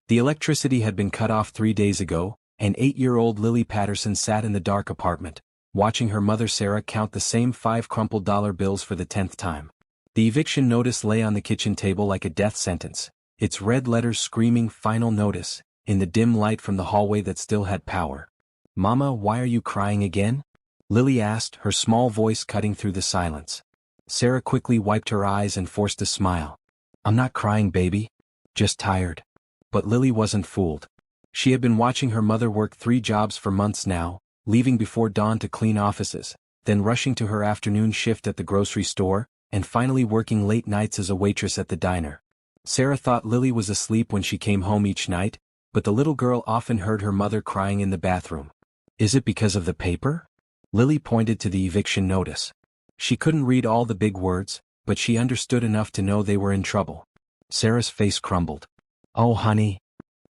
The electricity had been cut off 3 days ago, and 8-year-old Lily Patterson sat in the dark apartment, watching her mother Sarah count the same 5 crumpled dollar bills for the 10th time. The eviction notice lay on the kitchen table like a death sentence, its red letters screaming "Final Notice," in the dim light from the hallway that still had power. "Mama, why are you crying again?" Lily asked, her small voice cutting through the silence. Sarah quickly wiped her eyes and forced a smile. "I'm not crying, baby. Just tired." But Lily wasn't fooled. She had been watching her mother work 3 jobs for months now, leaving before dawn to clean offices, then rushing to her afternoon shift at the grocery store, and finally working late nights as a waitress at the diner. Sarah thought Lily was asleep when she came home each night, but the little girl often heard her mother crying in the bathroom. "Is it because of the paper?" Lily pointed to the eviction notice. She couldn't read all the big words, but she understood enough to know they were in trouble. Sarah's face crumbled. "Oh, honey."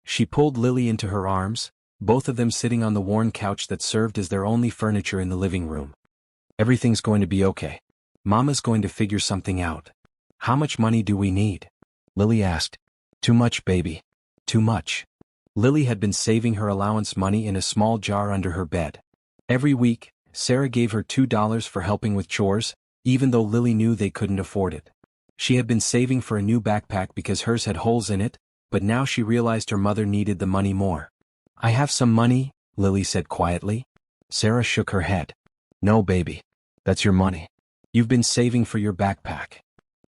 She pulled Lily into her arms, both of them sitting on the worn couch that served as their only furniture in the living room. "Everything's going to be okay. Mama's going to figure something out." "How much money do we need?" Lily asked. "Too much, baby. Too much." Lily had been saving her allowance money in a small jar under her bed. Every week, Sarah gave her $2 for helping with chores, even though Lily knew they couldn't afford it. She had been saving for a new backpack because hers had holes in it, but now she realized her mother needed the money more. "I have some money," Lily said quietly. Sarah shook her head. "No, baby. That's your money. You've been saving for your backpack.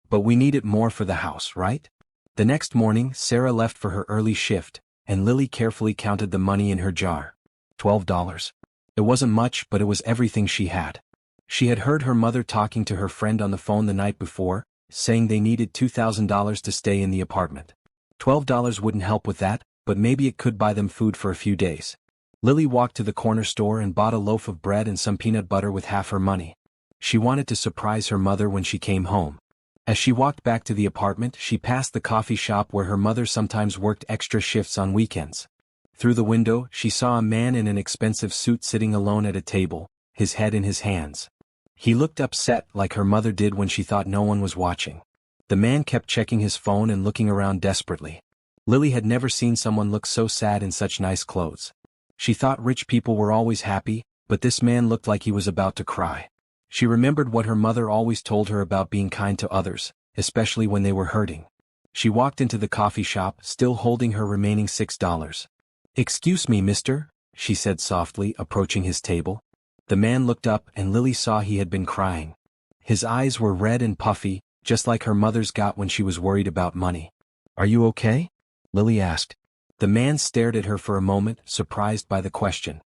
But we need it more for the house, right?" The next morning, Sarah left for her early shift, and Lily carefully counted the money in her jar. $12. It wasn't much, but it was everything she had. She had heard her mother talking to her friend on the phone the night before, saying they needed $2,000 to stay in the apartment. $12 wouldn't help with that, but maybe it could buy them food for a few days. Lily walked to the corner store and bought a loaf of bread and some peanut butter with half her money. She wanted to surprise her mother when she came home. As she walked back to the apartment, she passed the coffee shop where her mother sometimes worked extra shifts on weekends. Through the window, she saw a man in an expensive suit sitting alone at a table, his head in his hands. He looked upset like her mother did when she thought no one was watching. The man kept checking his phone and looking around desperately. Lily had never seen someone look so sad in such nice clothes. She thought rich people were always happy, but this man looked like he was about to cry. She remembered what her mother always told her about being kind to others, especially when they were hurting. She walked into the coffee shop, still holding her remaining $6. "Excuse me, mister," she said softly, approaching his table. The man looked up and Lily saw he had been crying. His eyes were red and puffy, just like her mother's got when she was worried about money. "Are you okay?" Lily asked. The man stared at her for a moment, surprised by the question.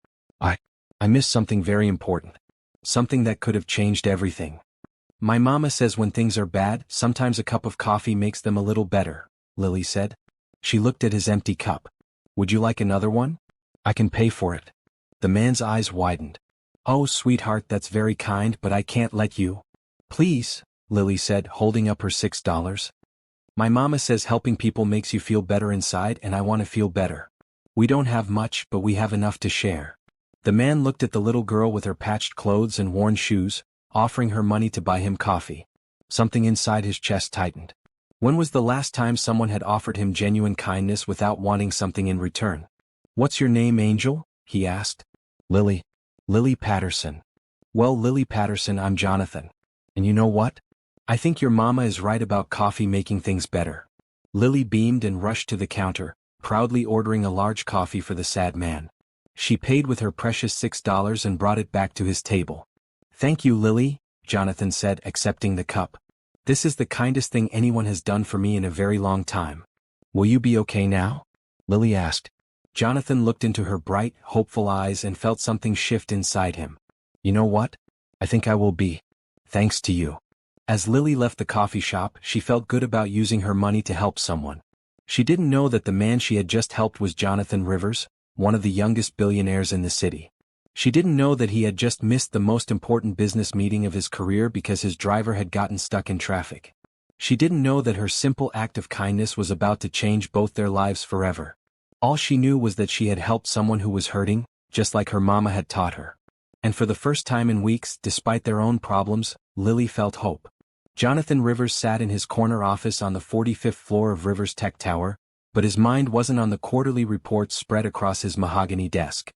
I missed something very important. Something that could have changed everything. My mama says when things are bad, sometimes a cup of coffee makes them a little better," Lily said. She looked at his empty cup. "Would you like another one? I can pay for it." The man's eyes widened. "Oh, sweetheart, that's very kind, but I can't let you." "Please," Lily said, holding up her $6. "My mama says helping people makes you feel better inside, and I want to feel better. We don't have much, but we have enough to share." The man looked at the little girl with her patched clothes and worn shoes, offering her money to buy him coffee. Something inside his chest tightened. When was the last time someone had offered him genuine kindness without wanting something in return? "What's your name, Angel?" he asked. "Lily. Lily Patterson." "Well, Lily Patterson, I'm Jonathan. And you know what? I think your mama is right about coffee making things better." Lily beamed and rushed to the counter, proudly ordering a large coffee for the sad man. She paid with her precious $6 and brought it back to his table. "Thank you, Lily," Jonathan said, accepting the cup. "This is the kindest thing anyone has done for me in a very long time." "Will you be okay now?" Lily asked. Jonathan looked into her bright, hopeful eyes and felt something shift inside him. "You know what? I think I will be. Thanks to you." As Lily left the coffee shop, she felt good about using her money to help someone. She didn't know that the man she had just helped was Jonathan Rivers, one of the youngest billionaires in the city. She didn't know that he had just missed the most important business meeting of his career because his driver had gotten stuck in traffic. She didn't know that her simple act of kindness was about to change both their lives forever. All she knew was that she had helped someone who was hurting, just like her mama had taught her. And for the first time in weeks, despite their own problems, Lily felt hope. Jonathan Rivers sat in his corner office on the 45th floor of Rivers Tech Tower, but his mind wasn't on the quarterly reports spread across his mahogany desk.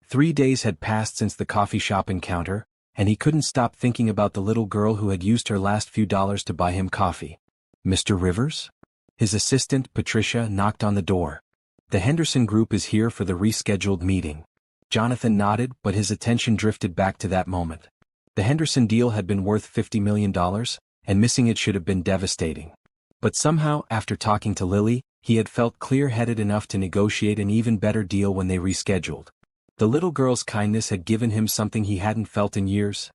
3 days had passed since the coffee shop encounter, and he couldn't stop thinking about the little girl who had used her last few dollars to buy him coffee. "Mr. Rivers?" His assistant, Patricia, knocked on the door. "The Henderson Group is here for the rescheduled meeting." Jonathan nodded, but his attention drifted back to that moment. The Henderson deal had been worth $50 million, and missing it should have been devastating. But somehow, after talking to Lily, he had felt clear-headed enough to negotiate an even better deal when they rescheduled. The little girl's kindness had given him something he hadn't felt in years: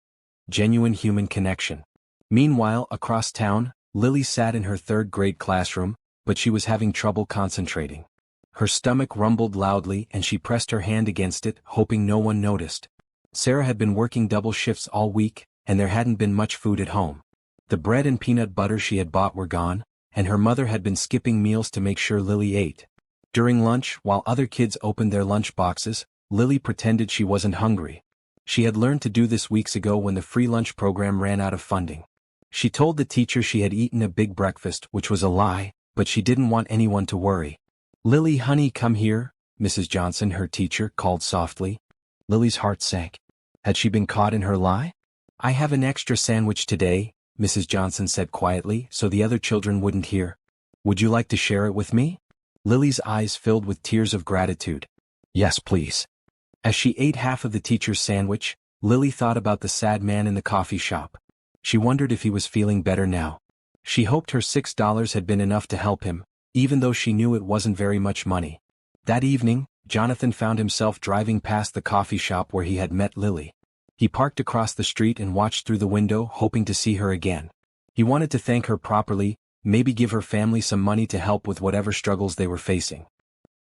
genuine human connection. Meanwhile, across town, Lily sat in her third-grade classroom, but she was having trouble concentrating. Her stomach rumbled loudly and she pressed her hand against it, hoping no one noticed. Sarah had been working double shifts all week, and there hadn't been much food at home. The bread and peanut butter she had bought were gone, and her mother had been skipping meals to make sure Lily ate. During lunch, while other kids opened their lunch boxes, Lily pretended she wasn't hungry. She had learned to do this weeks ago when the free lunch program ran out of funding. She told the teacher she had eaten a big breakfast, which was a lie, but she didn't want anyone to worry. "Lily, honey, come here," Mrs. Johnson, her teacher, called softly. Lily's heart sank. Had she been caught in her lie? "I have an extra sandwich today," Mrs. Johnson said quietly, so the other children wouldn't hear. "Would you like to share it with me?" Lily's eyes filled with tears of gratitude. "Yes, please." As she ate half of the teacher's sandwich, Lily thought about the sad man in the coffee shop. She wondered if he was feeling better now. She hoped her $6 had been enough to help him, even though she knew it wasn't very much money. That evening, Jonathan found himself driving past the coffee shop where he had met Lily. He parked across the street and watched through the window, hoping to see her again. He wanted to thank her properly, maybe give her family some money to help with whatever struggles they were facing.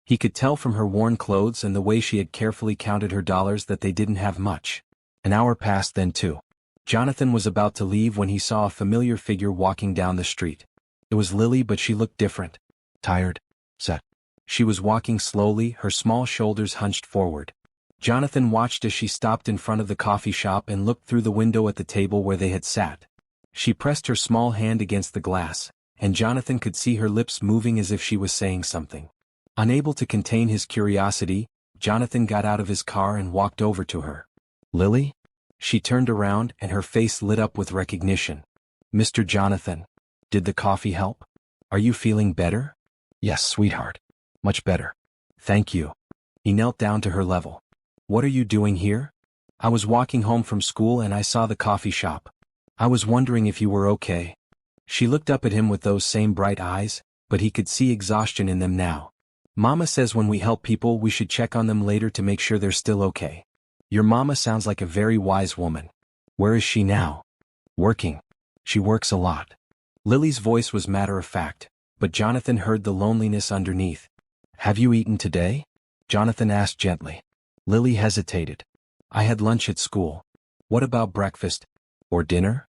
He could tell from her worn clothes and the way she had carefully counted her dollars that they didn't have much. An hour passed then too. Jonathan was about to leave when he saw a familiar figure walking down the street. It was Lily, but she looked different. Tired, set. She was walking slowly, her small shoulders hunched forward. Jonathan watched as she stopped in front of the coffee shop and looked through the window at the table where they had sat. She pressed her small hand against the glass, and Jonathan could see her lips moving as if she was saying something. Unable to contain his curiosity, Jonathan got out of his car and walked over to her. "Lily?" She turned around and her face lit up with recognition. "Mr. Jonathan. Did the coffee help? Are you feeling better?" "Yes, sweetheart. Much better. Thank you." He knelt down to her level. "What are you doing here?" "I was walking home from school and I saw the coffee shop. I was wondering if you were okay." She looked up at him with those same bright eyes, but he could see exhaustion in them now. "Mama says when we help people we should check on them later to make sure they're still okay." "Your mama sounds like a very wise woman. Where is she now?" "Working. She works a lot." Lily's voice was matter-of-fact, but Jonathan heard the loneliness underneath. "Have you eaten today?" Jonathan asked gently. Lily hesitated. "I had lunch at school." "What about breakfast? Or dinner?"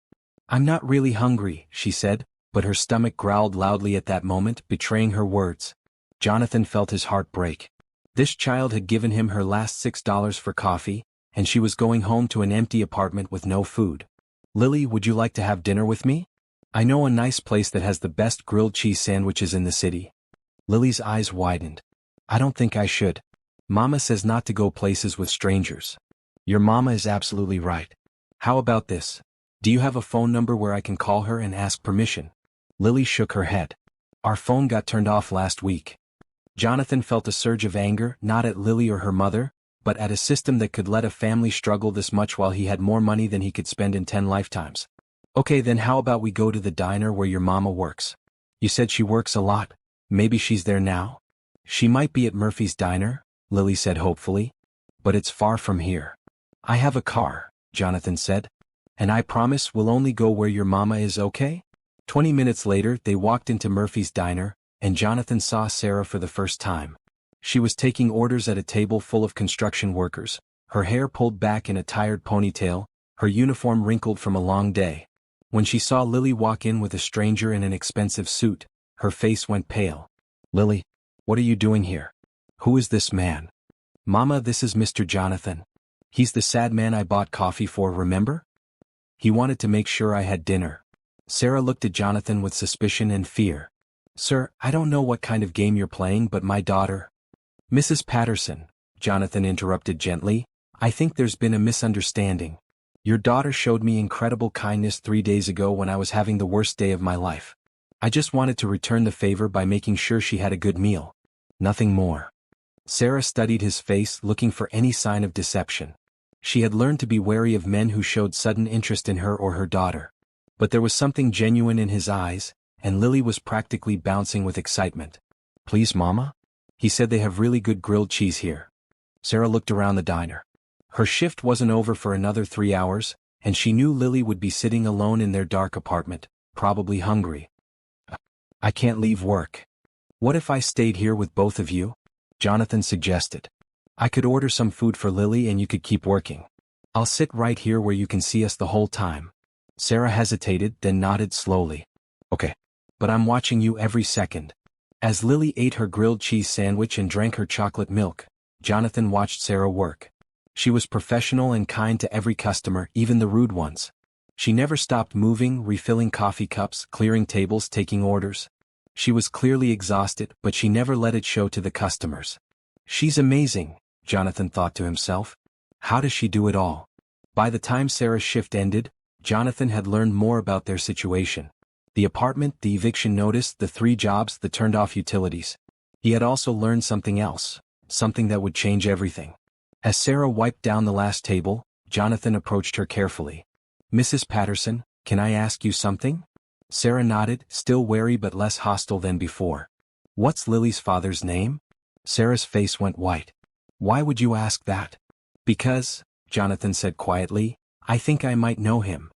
"I'm not really hungry," she said, but her stomach growled loudly at that moment, betraying her words. Jonathan felt his heart break. This child had given him her last $6 for coffee, and she was going home to an empty apartment with no food. "Lily, would you like to have dinner with me? I know a nice place that has the best grilled cheese sandwiches in the city." Lily's eyes widened. "I don't think I should. Mama says not to go places with strangers." "Your mama is absolutely right. How about this? Do you have a phone number where I can call her and ask permission?" Lily shook her head. "Our phone got turned off last week." Jonathan felt a surge of anger, not at Lily or her mother, but at a system that could let a family struggle this much while he had more money than he could spend in 10 lifetimes. "Okay, then how about we go to the diner where your mama works? You said she works a lot. Maybe she's there now?" "She might be at Murphy's Diner," Lily said hopefully. "But it's far from here." "I have a car," Jonathan said. "And I promise we'll only go where your mama is, okay?" 20 minutes later they walked into Murphy's Diner, and Jonathan saw Sarah for the first time. She was taking orders at a table full of construction workers, her hair pulled back in a tired ponytail, her uniform wrinkled from a long day. When she saw Lily walk in with a stranger in an expensive suit, her face went pale. "Lily, what are you doing here? Who is this man?" "Mama, this is Mr. Jonathan. He's the sad man I bought coffee for, remember? He wanted to make sure I had dinner." Sarah looked at Jonathan with suspicion and fear. Sir, I don't know what kind of game you're playing, but my daughter. Mrs. Patterson, Jonathan interrupted gently, I think there's been a misunderstanding. Your daughter showed me incredible kindness 3 days ago when I was having the worst day of my life. I just wanted to return the favor by making sure she had a good meal. Nothing more. Sarah studied his face, looking for any sign of deception. She had learned to be wary of men who showed sudden interest in her or her daughter. But there was something genuine in his eyes, and Lily was practically bouncing with excitement. Please, Mama? He said they have really good grilled cheese here. Sarah looked around the diner. Her shift wasn't over for another 3 hours, and she knew Lily would be sitting alone in their dark apartment, probably hungry. I can't leave work. What if I stayed here with both of you? Jonathan suggested. I could order some food for Lily and you could keep working. I'll sit right here where you can see us the whole time. Sarah hesitated, then nodded slowly. Okay. But I'm watching you every second. As Lily ate her grilled cheese sandwich and drank her chocolate milk, Jonathan watched Sarah work. She was professional and kind to every customer, even the rude ones. She never stopped moving, refilling coffee cups, clearing tables, taking orders. She was clearly exhausted, but she never let it show to the customers. She's amazing, Jonathan thought to himself. How does she do it all? By the time Sarah's shift ended, Jonathan had learned more about their situation. The apartment, the eviction notice, the 3 jobs, the turned-off utilities. He had also learned something else, something that would change everything. As Sarah wiped down the last table, Jonathan approached her carefully. Mrs. Patterson, can I ask you something? Sarah nodded, still wary but less hostile than before. What's Lily's father's name? Sarah's face went white. Why would you ask that? Because, Jonathan said quietly, I think I might know him.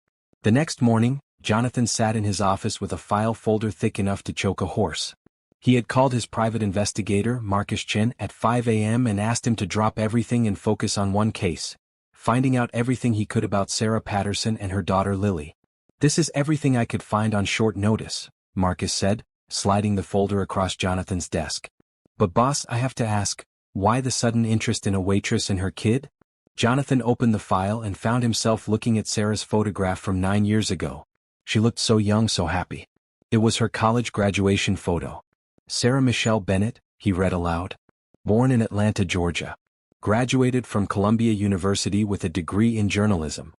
The next morning, Jonathan sat in his office with a file folder thick enough to choke a horse. He had called his private investigator, Marcus Chin, at 5 a.m. and asked him to drop everything and focus on one case, finding out everything he could about Sarah Patterson and her daughter Lily. This is everything I could find on short notice, Marcus said, sliding the folder across Jonathan's desk. But boss, I have to ask, why the sudden interest in a waitress and her kid? Jonathan opened the file and found himself looking at Sarah's photograph from 9 years ago. She looked so young, so happy. It was her college graduation photo. Sarah Michelle Bennett, he read aloud. Born in Atlanta, Georgia. Graduated from Columbia University with a degree in journalism.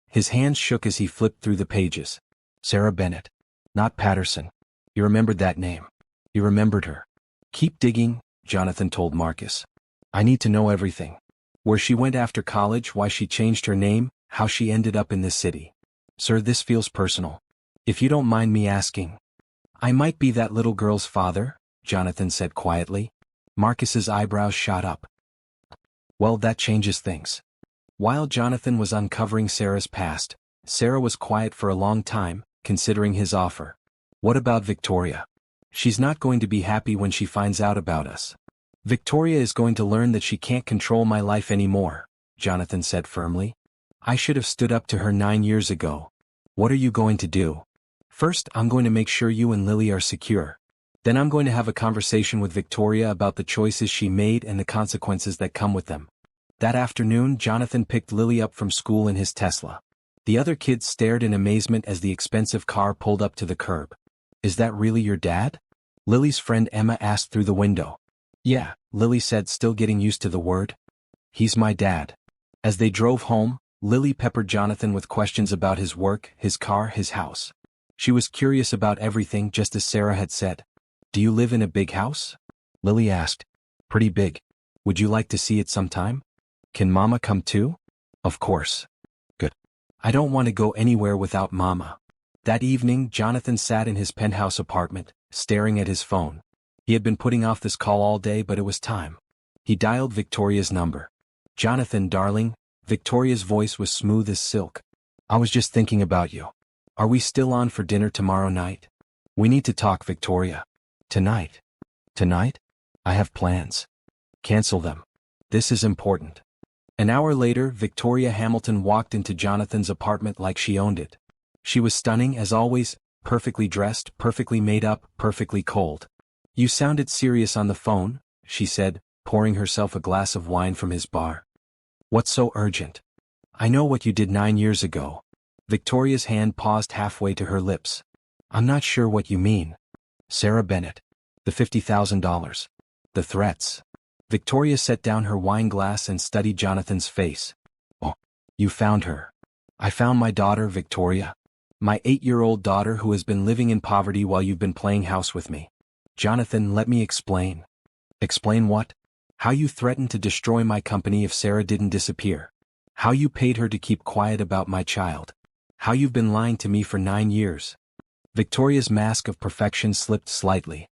His hands shook as he flipped through the pages. Sarah Bennett. Not Patterson. He remembered that name. He remembered her. Keep digging, Jonathan told Marcus. I need to know everything. Where she went after college, why she changed her name, how she ended up in this city. Sir, this feels personal. If you don't mind me asking. I might be that little girl's father, Jonathan said quietly. Marcus's eyebrows shot up. Well, that changes things. While Jonathan was uncovering Sarah's past, Sarah was quiet for a long time, considering his offer. What about Victoria? She's not going to be happy when she finds out about us. Victoria is going to learn that she can't control my life anymore, Jonathan said firmly. I should have stood up to her 9 years ago. What are you going to do? First, I'm going to make sure you and Lily are secure. Then I'm going to have a conversation with Victoria about the choices she made and the consequences that come with them. That afternoon, Jonathan picked Lily up from school in his Tesla. The other kids stared in amazement as the expensive car pulled up to the curb. Is that really your dad? Lily's friend Emma asked through the window. Yeah, Lily said, still getting used to the word. He's my dad. As they drove home, Lily peppered Jonathan with questions about his work, his car, his house. She was curious about everything, just as Sarah had said. Do you live in a big house? Lily asked. Pretty big. Would you like to see it sometime? Can Mama come too? Of course. Good. I don't want to go anywhere without Mama. That evening, Jonathan sat in his penthouse apartment, staring at his phone. He had been putting off this call all day, but it was time. He dialed Victoria's number. Jonathan, darling. Victoria's voice was smooth as silk. I was just thinking about you. Are we still on for dinner tomorrow night? We need to talk, Victoria. Tonight. Tonight? I have plans. Cancel them. This is important. An hour later, Victoria Hamilton walked into Jonathan's apartment like she owned it. She was stunning as always, perfectly dressed, perfectly made up, perfectly cold. You sounded serious on the phone, she said, pouring herself a glass of wine from his bar. What's so urgent? I know what you did 9 years ago. Victoria's hand paused halfway to her lips. I'm not sure what you mean. Sarah Bennett. The $50,000. The threats. Victoria set down her wine glass and studied Jonathan's face. Oh, you found her. I found my daughter, Victoria. My 8-year-old daughter who has been living in poverty while you've been playing house with me. Jonathan, let me explain. Explain what? How you threatened to destroy my company if Sarah didn't disappear. How you paid her to keep quiet about my child. How you've been lying to me for 9 years. Victoria's mask of perfection slipped slightly.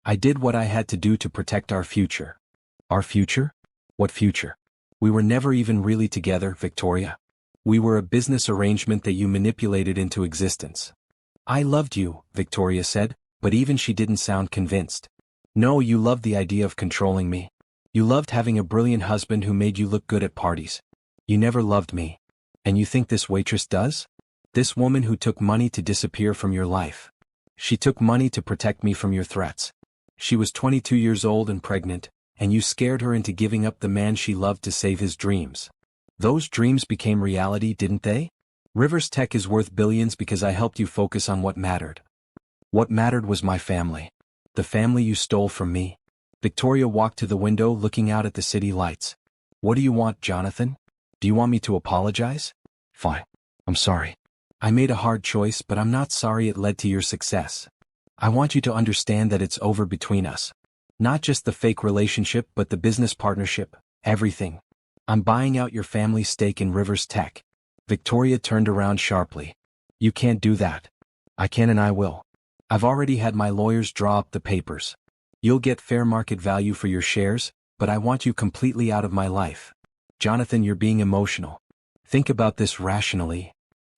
I did what I had to do to protect our future. Our future? What future? We were never even really together, Victoria. We were a business arrangement that you manipulated into existence. I loved you, Victoria said, but even she didn't sound convinced. No, you loved the idea of controlling me. You loved having a brilliant husband who made you look good at parties. You never loved me. And you think this waitress does? This woman who took money to disappear from your life. She took money to protect me from your threats. She was 22 years old and pregnant, and you scared her into giving up the man she loved to save his dreams. Those dreams became reality, didn't they? Rivers Tech is worth billions because I helped you focus on what mattered. What mattered was my family. The family you stole from me. Victoria walked to the window looking out at the city lights. What do you want, Jonathan? Do you want me to apologize? Fine. I'm sorry. I made a hard choice, but I'm not sorry it led to your success. I want you to understand that it's over between us. Not just the fake relationship but the business partnership, everything. I'm buying out your family's stake in Rivers Tech. Victoria turned around sharply. You can't do that. I can and I will. I've already had my lawyers draw up the papers. You'll get fair market value for your shares, but I want you completely out of my life. Jonathan, you're being emotional. Think about this rationally.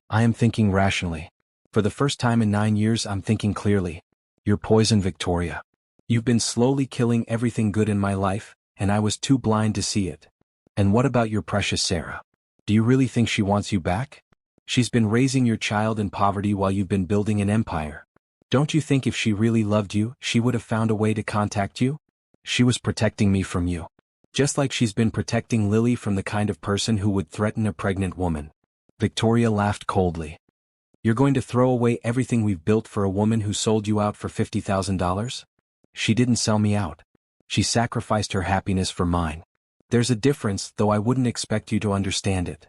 I am thinking rationally. For the first time in 9 years I'm thinking clearly. You're poison, Victoria. You've been slowly killing everything good in my life, and I was too blind to see it. And what about your precious Sarah? Do you really think she wants you back? She's been raising your child in poverty while you've been building an empire. Don't you think if she really loved you, she would have found a way to contact you? She was protecting me from you. Just like she's been protecting Lily from the kind of person who would threaten a pregnant woman. Victoria laughed coldly. You're going to throw away everything we've built for a woman who sold you out for $50,000? She didn't sell me out. She sacrificed her happiness for mine. There's a difference, though I wouldn't expect you to understand it.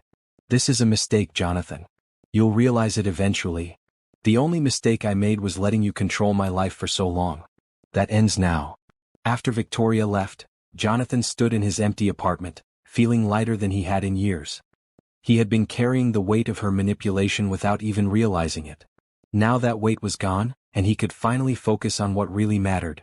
This is a mistake, Jonathan. You'll realize it eventually. The only mistake I made was letting you control my life for so long. That ends now. After Victoria left, Jonathan stood in his empty apartment, feeling lighter than he had in years. He had been carrying the weight of her manipulation without even realizing it. Now that weight was gone, and he could finally focus on what really mattered.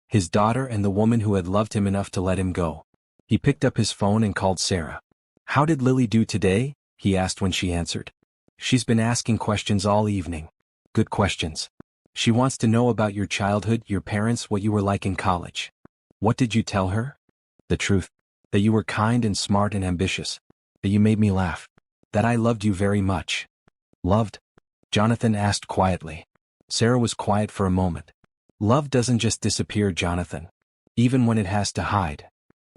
His daughter and the woman who had loved him enough to let him go. He picked up his phone and called Sarah. How did Lily do today? He asked when she answered. She's been asking questions all evening. Good questions. She wants to know about your childhood, your parents, what you were like in college. What did you tell her? The truth. That you were kind and smart and ambitious. That you made me laugh. That I loved you very much. Loved? Jonathan asked quietly. Sarah was quiet for a moment. Love doesn't just disappear, Jonathan. Even when it has to hide.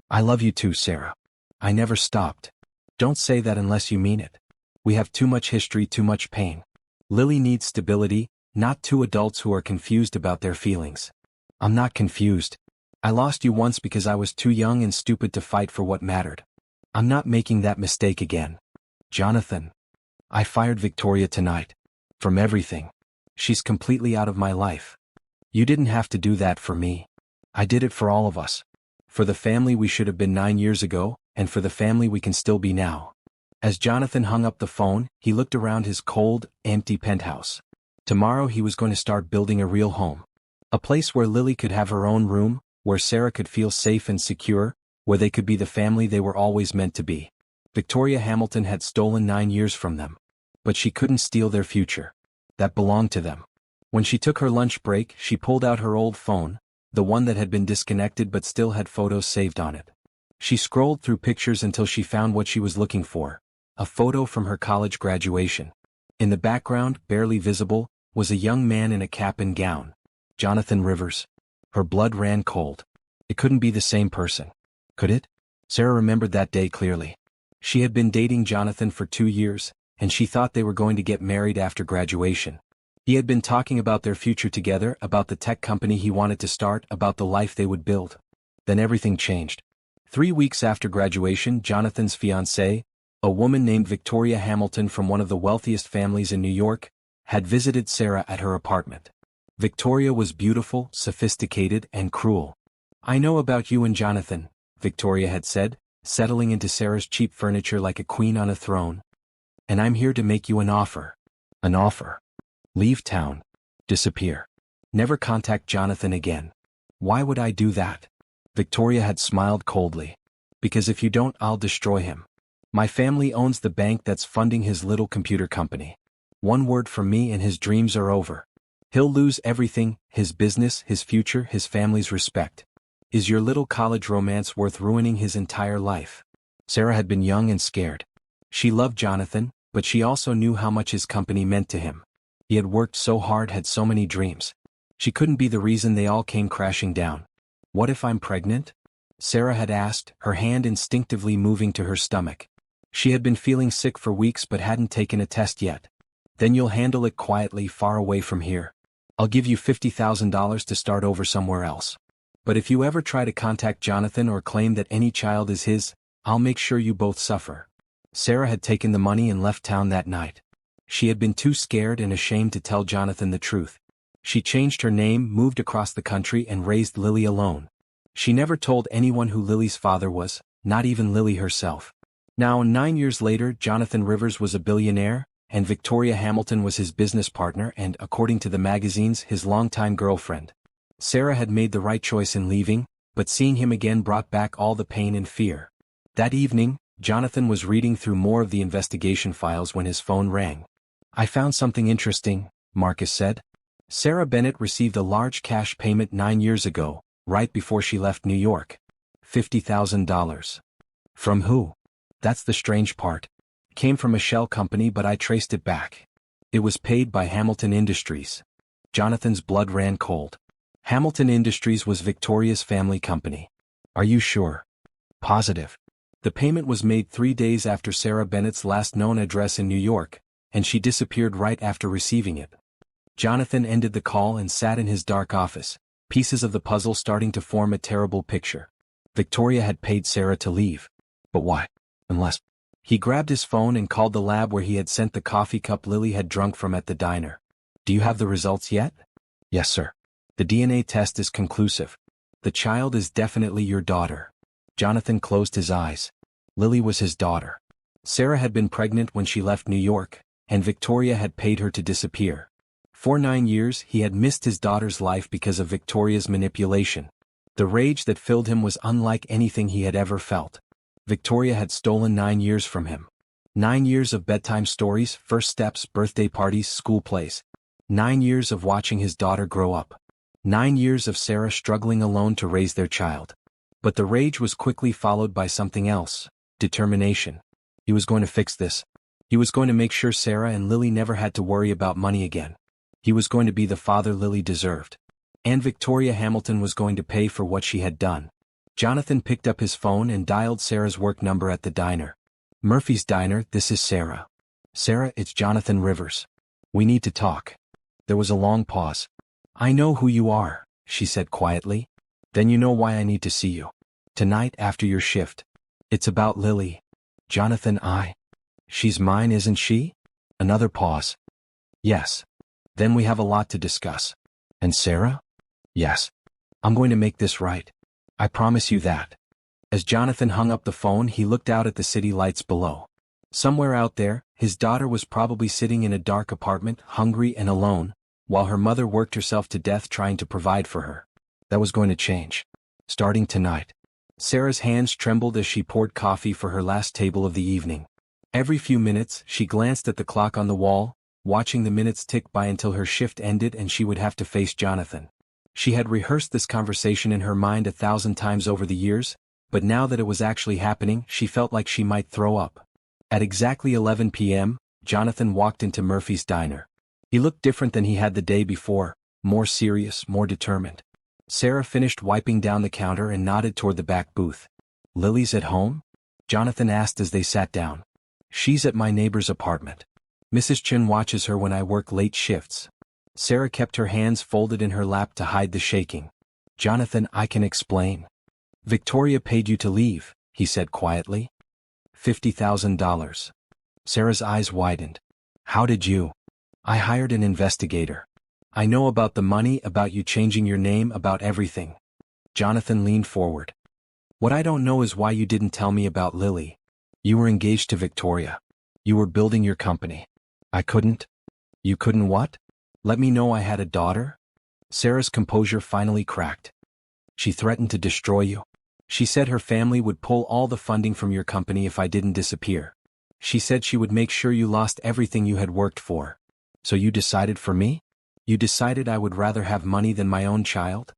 I love you too, Sarah. I never stopped. Don't say that unless you mean it. We have too much history, too much pain. Lily needs stability, not two adults who are confused about their feelings. I'm not confused. I lost you once because I was too young and stupid to fight for what mattered. I'm not making that mistake again. Jonathan. I fired Victoria tonight. From everything. She's completely out of my life. You didn't have to do that for me. I did it for all of us. For the family we should have been 9 years ago, and for the family we can still be now. As Jonathan hung up the phone, he looked around his cold, empty penthouse. Tomorrow he was going to start building a real home. A place where Lily could have her own room, where Sarah could feel safe and secure, where they could be the family they were always meant to be. Victoria Hamilton had stolen 9 years from them. But she couldn't steal their future. That belonged to them. When she took her lunch break, she pulled out her old phone, the one that had been disconnected but still had photos saved on it. She scrolled through pictures until she found what she was looking for, a photo from her college graduation. In the background, barely visible, was a young man in a cap and gown. Jonathan Rivers. Her blood ran cold. It couldn't be the same person. Could it? Sarah remembered that day clearly. She had been dating Jonathan for 2 years, and she thought they were going to get married after graduation. He had been talking about their future together, about the tech company he wanted to start, about the life they would build. Then everything changed. 3 weeks after graduation, Jonathan's fiancée, a woman named Victoria Hamilton from one of the wealthiest families in New York, had visited Sarah at her apartment. Victoria was beautiful, sophisticated, and cruel. "I know about you and Jonathan," Victoria had said, settling into Sarah's cheap furniture like a queen on a throne. "And I'm here to make you an offer." An offer. Leave town. Disappear. Never contact Jonathan again. "Why would I do that?" Victoria had smiled coldly. "Because if you don't, I'll destroy him. My family owns the bank that's funding his little computer company. One word from me and his dreams are over. He'll lose everything, his business, his future, his family's respect. Is your little college romance worth ruining his entire life?" Sarah had been young and scared. She loved Jonathan, but she also knew how much his company meant to him. He had worked so hard, had so many dreams. She couldn't be the reason they all came crashing down. "What if I'm pregnant?" Sarah had asked, her hand instinctively moving to her stomach. She had been feeling sick for weeks but hadn't taken a test yet. "Then you'll handle it quietly, far away from here. I'll give you $50,000 to start over somewhere else. But if you ever try to contact Jonathan or claim that any child is his, I'll make sure you both suffer." Sarah had taken the money and left town that night. She had been too scared and ashamed to tell Jonathan the truth. She changed her name, moved across the country, and raised Lily alone. She never told anyone who Lily's father was, not even Lily herself. Now, 9 years later, Jonathan Rivers was a billionaire, and Victoria Hamilton was his business partner and, according to the magazines, his longtime girlfriend. Sarah had made the right choice in leaving, but seeing him again brought back all the pain and fear. That evening, Jonathan was reading through more of the investigation files when his phone rang. "I found something interesting," Marcus said. Sarah Bennett received a large cash payment 9 years ago, right before she left New York. $50,000. From who? That's the strange part. Came from a shell company, but I traced it back. It was paid by Hamilton Industries. Jonathan's blood ran cold. Hamilton Industries was Victoria's family company. "Are you sure?" "Positive. The payment was made 3 days after Sarah Bennett's last known address in New York, and she disappeared right after receiving it." Jonathan ended the call and sat in his dark office, pieces of the puzzle starting to form a terrible picture. Victoria had paid Sarah to leave. But why? Unless... He grabbed his phone and called the lab where he had sent the coffee cup Lily had drunk from at the diner. "Do you have the results yet?" "Yes, sir. The DNA test is conclusive. The child is definitely your daughter." Jonathan closed his eyes. Lily was his daughter. Sarah had been pregnant when she left New York, and Victoria had paid her to disappear. For 9 years, he had missed his daughter's life because of Victoria's manipulation. The rage that filled him was unlike anything he had ever felt. Victoria had stolen 9 years from him. 9 years of bedtime stories, first steps, birthday parties, school plays. 9 years of watching his daughter grow up. 9 years of Sarah struggling alone to raise their child. But the rage was quickly followed by something else: determination. He was going to fix this. He was going to make sure Sarah and Lily never had to worry about money again. He was going to be the father Lily deserved. And Victoria Hamilton was going to pay for what she had done. Jonathan picked up his phone and dialed Sarah's work number at the diner. "Murphy's Diner, this is Sarah." "Sarah, it's Jonathan Rivers. We need to talk." There was a long pause. "I know who you are," she said quietly. "Then you know why I need to see you. Tonight after your shift. It's about Lily." "Jonathan, She's mine, isn't she?" Another pause. "Yes." "Then we have a lot to discuss." "And Sarah?" "Yes. I'm going to make this right. I promise you that." As Jonathan hung up the phone, he looked out at the city lights below. Somewhere out there, his daughter was probably sitting in a dark apartment, hungry and alone, while her mother worked herself to death trying to provide for her. That was going to change. Starting tonight. Sarah's hands trembled as she poured coffee for her last table of the evening. Every few minutes, she glanced at the clock on the wall, watching the minutes tick by until her shift ended and she would have to face Jonathan. She had rehearsed this conversation in her mind 1,000 times over the years, but now that it was actually happening, she felt like she might throw up. At exactly 11 p.m., Jonathan walked into Murphy's Diner. He looked different than he had the day before, more serious, more determined. Sarah finished wiping down the counter and nodded toward the back booth. "Lily's at home?" Jonathan asked as they sat down. "She's at my neighbor's apartment. Mrs. Chen watches her when I work late shifts." Sarah kept her hands folded in her lap to hide the shaking. Jonathan, I can explain. Victoria paid you to leave, he said quietly. $50,000. Sarah's eyes widened. How did you? I hired an investigator. I know about the money, about you changing your name, about everything. Jonathan leaned forward. What I don't know is why you didn't tell me about Lily. You were engaged to Victoria. You were building your company. I couldn't. You couldn't what? Let me know I had a daughter? Sarah's composure finally cracked. She threatened to destroy you. She said her family would pull all the funding from your company if I didn't disappear. She said she would make sure you lost everything you had worked for. So you decided for me? You decided I would rather have money than my own child?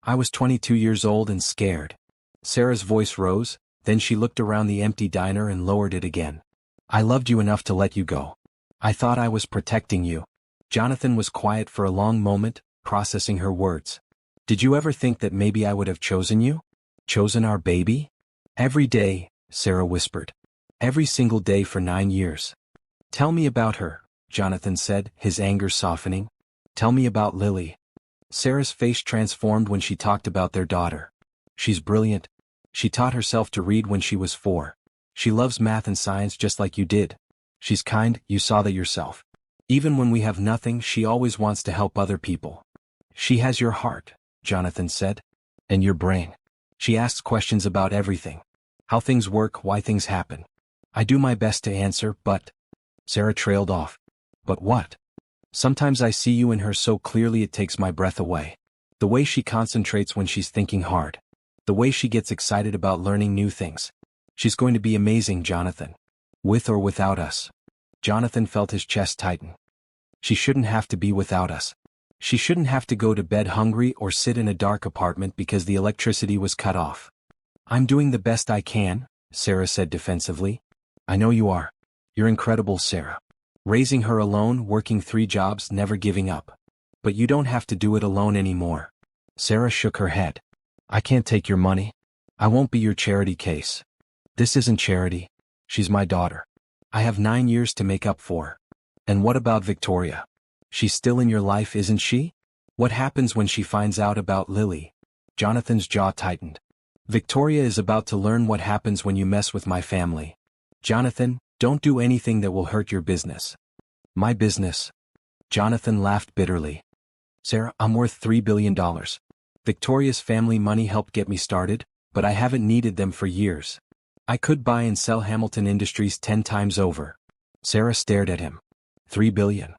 I was 22 years old and scared. Sarah's voice rose, then she looked around the empty diner and lowered it again. I loved you enough to let you go. I thought I was protecting you. Jonathan was quiet for a long moment, processing her words. Did you ever think that maybe I would have chosen you? Chosen our baby? Every day, Sarah whispered. Every single day for 9 years. Tell me about her, Jonathan said, his anger softening. Tell me about Lily. Sarah's face transformed when she talked about their daughter. She's brilliant. She taught herself to read when she was 4. She loves math and science just like you did. She's kind, you saw that yourself. Even when we have nothing, she always wants to help other people. She has your heart, Jonathan said. And your brain. She asks questions about everything. How things work, why things happen. I do my best to answer, but... Sarah trailed off. But what? Sometimes I see you in her so clearly it takes my breath away. The way she concentrates when she's thinking hard. The way she gets excited about learning new things. She's going to be amazing, Jonathan. With or without us. Jonathan felt his chest tighten. She shouldn't have to be without us. She shouldn't have to go to bed hungry or sit in a dark apartment because the electricity was cut off. I'm doing the best I can, Sarah said defensively. I know you are. You're incredible, Sarah. Raising her alone, working 3 jobs, never giving up. But you don't have to do it alone anymore. Sarah shook her head. I can't take your money. I won't be your charity case. This isn't charity. She's my daughter. I have 9 years to make up for. And what about Victoria? She's still in your life, isn't she? What happens when she finds out about Lily? Jonathan's jaw tightened. Victoria is about to learn what happens when you mess with my family. Jonathan, don't do anything that will hurt your business. My business? Jonathan laughed bitterly. Sarah, I'm worth $3 billion. Victoria's family money helped get me started, but I haven't needed them for years. I could buy and sell Hamilton Industries 10 times over. Sarah stared at him. $3 billion.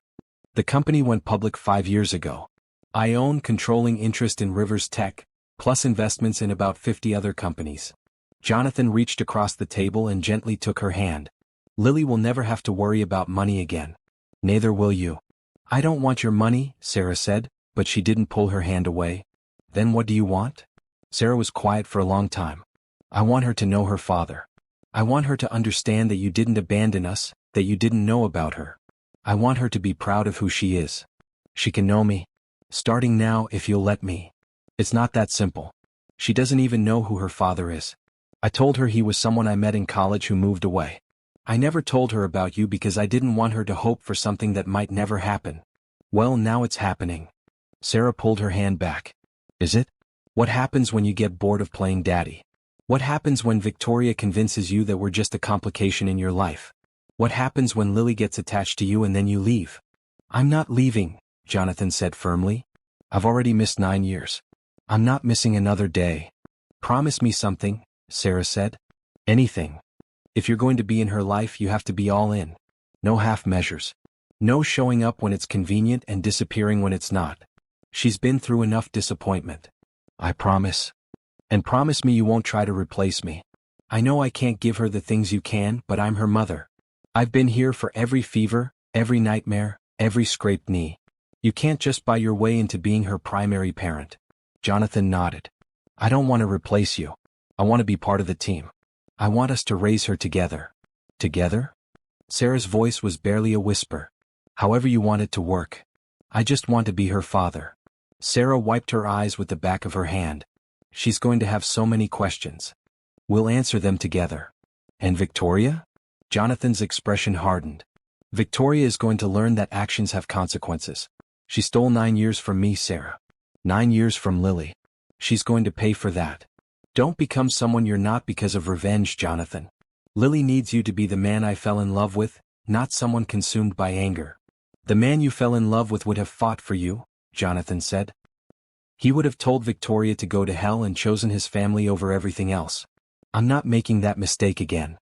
The company went public 5 years ago. I own controlling interest in Rivers Tech, plus investments in about 50 other companies. Jonathan reached across the table and gently took her hand. Lily will never have to worry about money again. Neither will you. I don't want your money, Sarah said, but she didn't pull her hand away. Then what do you want? Sarah was quiet for a long time. I want her to know her father. I want her to understand that you didn't abandon us, that you didn't know about her. I want her to be proud of who she is. She can know me. Starting now, if you'll let me. It's not that simple. She doesn't even know who her father is. I told her he was someone I met in college who moved away. I never told her about you because I didn't want her to hope for something that might never happen. Well, now it's happening. Sarah pulled her hand back. Is it? What happens when you get bored of playing daddy? What happens when Victoria convinces you that we're just a complication in your life? What happens when Lily gets attached to you and then you leave? I'm not leaving, Jonathan said firmly. I've already missed 9 years. I'm not missing another day. Promise me something, Sarah said. Anything. If you're going to be in her life, you have to be all in. No half measures. No showing up when it's convenient and disappearing when it's not. She's been through enough disappointment. I promise. And promise me you won't try to replace me. I know I can't give her the things you can, but I'm her mother. I've been here for every fever, every nightmare, every scraped knee. You can't just buy your way into being her primary parent. Jonathan nodded. I don't want to replace you. I want to be part of the team. I want us to raise her together. Together? Sarah's voice was barely a whisper. However you want it to work. I just want to be her father. Sarah wiped her eyes with the back of her hand. She's going to have so many questions. We'll answer them together. And Victoria? Jonathan's expression hardened. Victoria is going to learn that actions have consequences. She stole 9 years from me, Sarah. 9 years from Lily. She's going to pay for that. Don't become someone you're not because of revenge, Jonathan. Lily needs you to be the man I fell in love with, not someone consumed by anger. The man you fell in love with would have fought for you, Jonathan said. He would have told Victoria to go to hell and chosen his family over everything else. I'm not making that mistake again.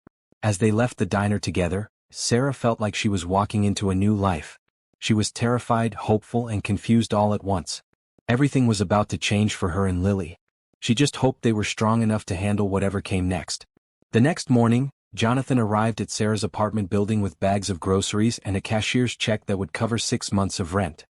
As they left the diner together, Sarah felt like she was walking into a new life. She was terrified, hopeful, and confused all at once. Everything was about to change for her and Lily. She just hoped they were strong enough to handle whatever came next. The next morning, Jonathan arrived at Sarah's apartment building with bags of groceries and a cashier's check that would cover 6 months of rent.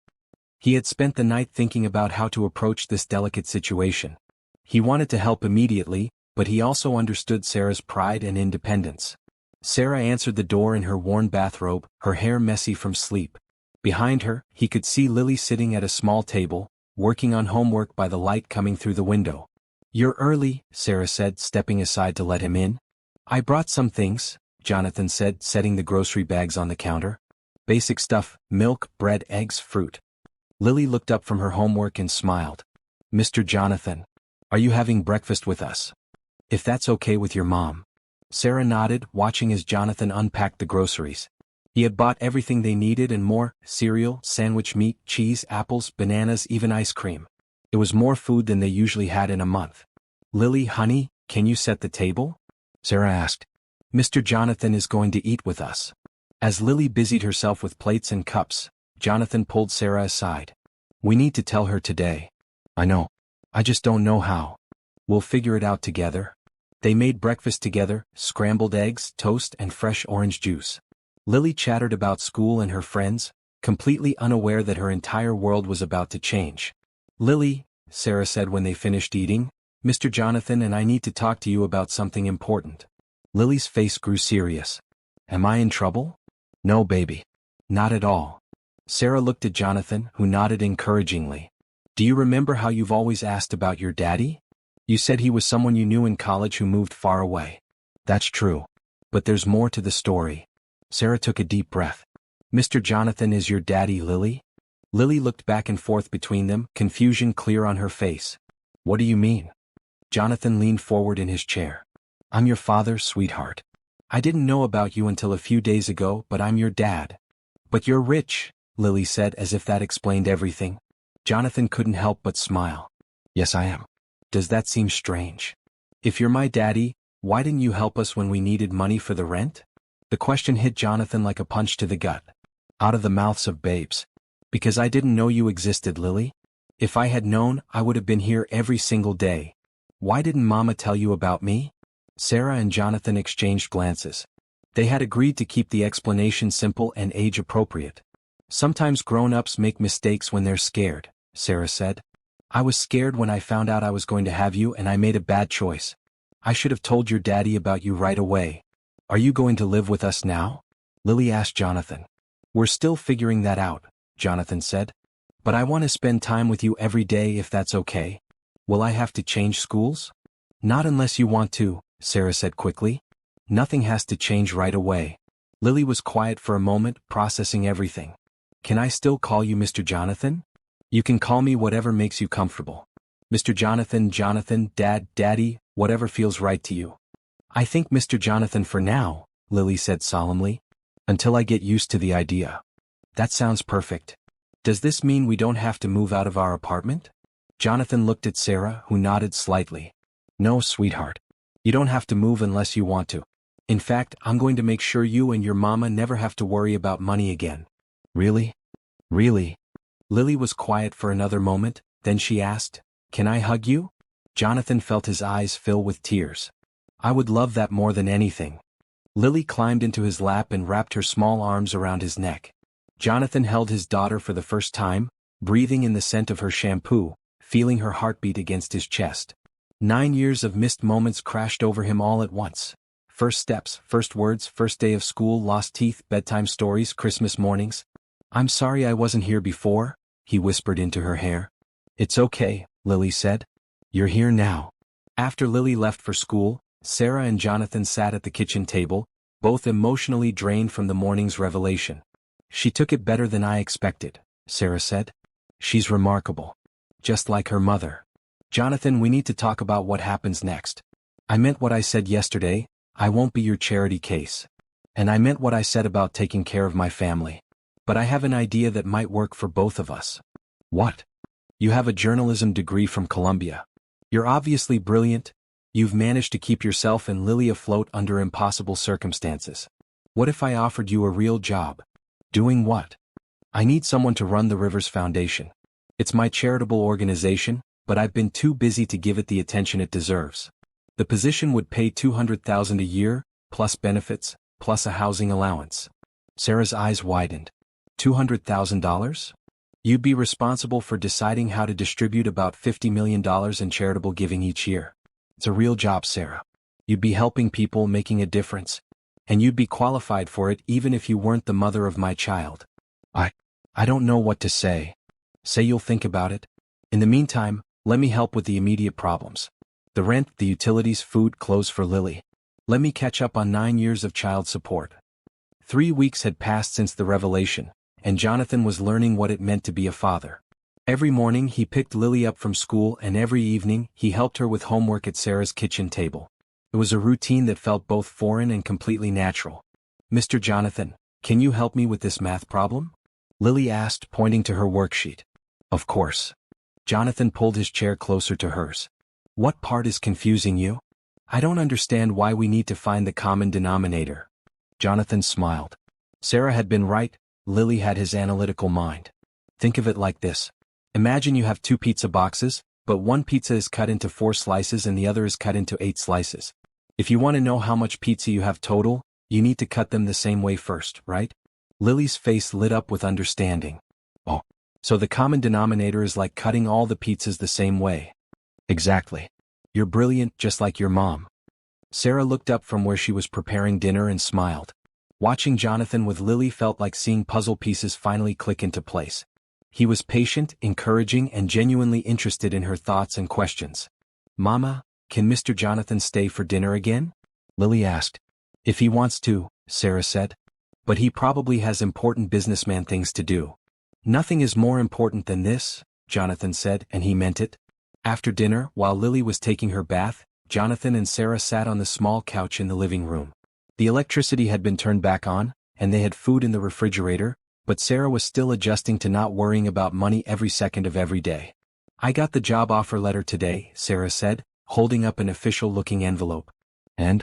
He had spent the night thinking about how to approach this delicate situation. He wanted to help immediately, but he also understood Sarah's pride and independence. Sarah answered the door in her worn bathrobe, her hair messy from sleep. Behind her, he could see Lily sitting at a small table, working on homework by the light coming through the window. "You're early," Sarah said, stepping aside to let him in. "I brought some things," Jonathan said, setting the grocery bags on the counter. "Basic stuff: milk, bread, eggs, fruit." Lily looked up from her homework and smiled. "Mr. Jonathan, are you having breakfast with us? If that's okay with your mom." Sarah nodded, watching as Jonathan unpacked the groceries. He had bought everything they needed and more: cereal, sandwich meat, cheese, apples, bananas, even ice cream. It was more food than they usually had in a month. "Lily, honey, can you set the table?" Sarah asked. "Mr. Jonathan is going to eat with us." As Lily busied herself with plates and cups, Jonathan pulled Sarah aside. "We need to tell her today." "I know. I just don't know how." "We'll figure it out together." They made breakfast together: scrambled eggs, toast, and fresh orange juice. Lily chattered about school and her friends, completely unaware that her entire world was about to change. "Lily," Sarah said when they finished eating, "Mr. Jonathan and I need to talk to you about something important." Lily's face grew serious. "Am I in trouble?" "No, baby. Not at all." Sarah looked at Jonathan, who nodded encouragingly. "Do you remember how you've always asked about your daddy? You said he was someone you knew in college who moved far away." "That's true. But there's more to the story." Sarah took a deep breath. "Mr. Jonathan is your daddy, Lily?" Lily looked back and forth between them, confusion clear on her face. "What do you mean?" Jonathan leaned forward in his chair. "I'm your father, sweetheart. I didn't know about you until a few days ago, but I'm your dad." "But you're rich," Lily said, as if that explained everything. Jonathan couldn't help but smile. "Yes, I am." "Does that seem strange? If you're my daddy, why didn't you help us when we needed money for the rent?" The question hit Jonathan like a punch to the gut. Out of the mouths of babes. "Because I didn't know you existed, Lily. If I had known, I would have been here every single day." "Why didn't Mama tell you about me?" Sarah and Jonathan exchanged glances. They had agreed to keep the explanation simple and age-appropriate. "Sometimes grown-ups make mistakes when they're scared," Sarah said. "I was scared when I found out I was going to have you, and I made a bad choice. I should have told your daddy about you right away." "Are you going to live with us now?" Lily asked Jonathan. "We're still figuring that out," Jonathan said. "But I want to spend time with you every day if that's okay." "Will I have to change schools?" "Not unless you want to," Sarah said quickly. "Nothing has to change right away." Lily was quiet for a moment, processing everything. "Can I still call you Mr. Jonathan?" "You can call me whatever makes you comfortable. Mr. Jonathan, Jonathan, Dad, Daddy, whatever feels right to you." "I think Mr. Jonathan for now," Lily said solemnly. "Until I get used to the idea." "That sounds perfect. Does this mean we don't have to move out of our apartment?" Jonathan looked at Sarah, who nodded slightly. "No, sweetheart. You don't have to move unless you want to. In fact, I'm going to make sure you and your mama never have to worry about money again." "Really? Really?" Lily was quiet for another moment, then she asked, "Can I hug you?" Jonathan felt his eyes fill with tears. "I would love that more than anything." Lily climbed into his lap and wrapped her small arms around his neck. Jonathan held his daughter for the first time, breathing in the scent of her shampoo, feeling her heartbeat against his chest. 9 years of missed moments crashed over him all at once. First steps, first words, first day of school, lost teeth, bedtime stories, Christmas mornings. "I'm sorry I wasn't here before," he whispered into her hair. "It's okay," Lily said. "You're here now." After Lily left for school, Sarah and Jonathan sat at the kitchen table, both emotionally drained from the morning's revelation. "She took it better than I expected," Sarah said. She's remarkable. Just like her mother. Jonathan, we need to talk about what happens next. I meant what I said yesterday, I won't be your charity case. And I meant what I said about taking care of my family. But I have an idea that might work for both of us. What? You have a journalism degree from Columbia. You're obviously brilliant. You've managed to keep yourself and Lily afloat under impossible circumstances. What if I offered you a real job? Doing what? I need someone to run the Rivers Foundation. It's my charitable organization, but I've been too busy to give it the attention it deserves. The position would pay $200,000 a year, plus benefits, plus a housing allowance. Sarah's eyes widened. $200,000? You'd be responsible for deciding how to distribute about $50 million in charitable giving each year. It's a real job, Sarah. You'd be helping people, making a difference. And you'd be qualified for it even if you weren't the mother of my child. I don't know what to say. Say you'll think about it. In the meantime, let me help with the immediate problems. The rent, the utilities, food, clothes for Lily. Let me catch up on 9 years of child support. 3 weeks had passed since the revelation, and Jonathan was learning what it meant to be a father. Every morning he picked Lily up from school and every evening he helped her with homework at Sarah's kitchen table. It was a routine that felt both foreign and completely natural. Mr. Jonathan, can you help me with this math problem? Lily asked, pointing to her worksheet. Of course. Jonathan pulled his chair closer to hers. What part is confusing you? I don't understand why we need to find the common denominator. Jonathan smiled. Sarah had been right, Lily had his analytical mind. Think of it like this. Imagine you have 2 pizza boxes, but one pizza is cut into 4 slices and the other is cut into 8 slices. If you want to know how much pizza you have total, you need to cut them the same way first, right? Lily's face lit up with understanding. Oh, so the common denominator is like cutting all the pizzas the same way. Exactly. You're brilliant, just like your mom. Sarah looked up from where she was preparing dinner and smiled. Watching Jonathan with Lily felt like seeing puzzle pieces finally click into place. He was patient, encouraging, and genuinely interested in her thoughts and questions. Mama, can Mr. Jonathan stay for dinner again? Lily asked. If he wants to, Sarah said. But he probably has important businessman things to do. Nothing is more important than this, Jonathan said, and he meant it. After dinner, while Lily was taking her bath, Jonathan and Sarah sat on the small couch in the living room. The electricity had been turned back on, and they had food in the refrigerator, but Sarah was still adjusting to not worrying about money every second of every day. I got the job offer letter today, Sarah said, holding up an official-looking envelope. And?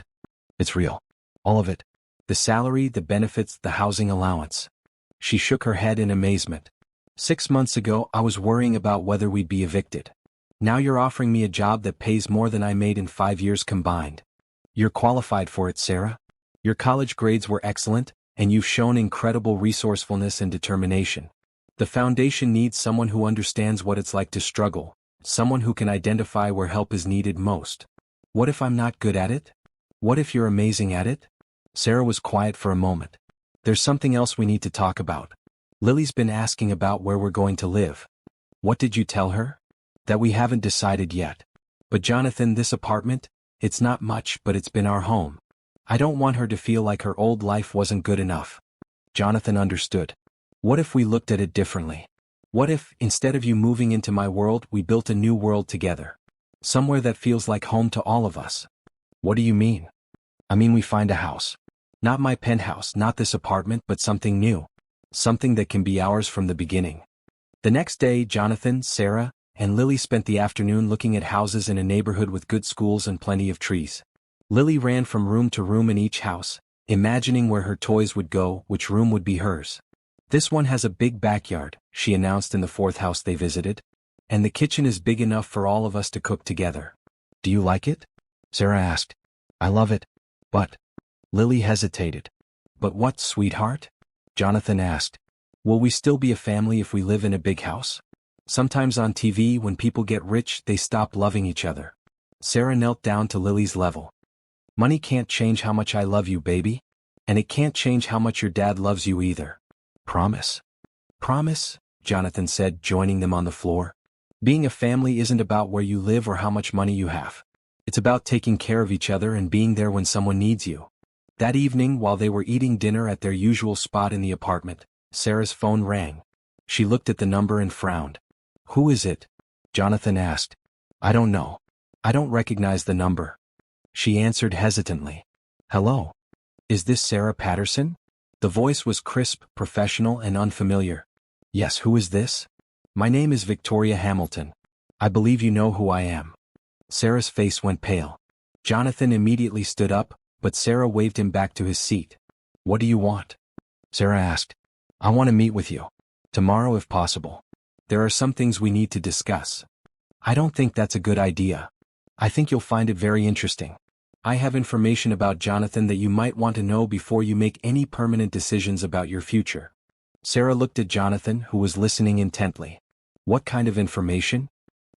It's real. All of it. The salary, the benefits, the housing allowance. She shook her head in amazement. 6 months ago, I was worrying about whether we'd be evicted. Now you're offering me a job that pays more than I made in 5 years combined. You're qualified for it, Sarah. Your college grades were excellent, and you've shown incredible resourcefulness and determination. The foundation needs someone who understands what it's like to struggle, someone who can identify where help is needed most. What if I'm not good at it? What if you're amazing at it? Sarah was quiet for a moment. There's something else we need to talk about. Lily's been asking about where we're going to live. What did you tell her? That we haven't decided yet. But Jonathan, this apartment, it's not much, but it's been our home. I don't want her to feel like her old life wasn't good enough. Jonathan understood. What if we looked at it differently? What if, instead of you moving into my world, we built a new world together? Somewhere that feels like home to all of us. What do you mean? I mean we find a house. Not my penthouse, not this apartment, but something new. Something that can be ours from the beginning. The next day, Jonathan, Sarah, and Lily spent the afternoon looking at houses in a neighborhood with good schools and plenty of trees. Lily ran from room to room in each house, imagining where her toys would go, which room would be hers. This one has a big backyard, she announced in the 4th house they visited. And the kitchen is big enough for all of us to cook together. Do you like it? Sarah asked. I love it. But... Lily hesitated. But what, sweetheart? Jonathan asked. Will we still be a family if we live in a big house? Sometimes on TV, when people get rich, they stop loving each other. Sarah knelt down to Lily's level. Money can't change how much I love you, baby. And it can't change how much your dad loves you either. Promise? Promise? Jonathan said, joining them on the floor. Being a family isn't about where you live or how much money you have. It's about taking care of each other and being there when someone needs you. That evening, while they were eating dinner at their usual spot in the apartment, Sarah's phone rang. She looked at the number and frowned. Who is it? Jonathan asked. I don't know. I don't recognize the number. She answered hesitantly. Hello? Is this Sarah Patterson? The voice was crisp, professional, and unfamiliar. Yes, who is this? My name is Victoria Hamilton. I believe you know who I am. Sarah's face went pale. Jonathan immediately stood up, but Sarah waved him back to his seat. What do you want? Sarah asked. I want to meet with you. Tomorrow if possible. There are some things we need to discuss. I don't think that's a good idea. I think you'll find it very interesting. I have information about Jonathan that you might want to know before you make any permanent decisions about your future. Sarah looked at Jonathan, who was listening intently. What kind of information?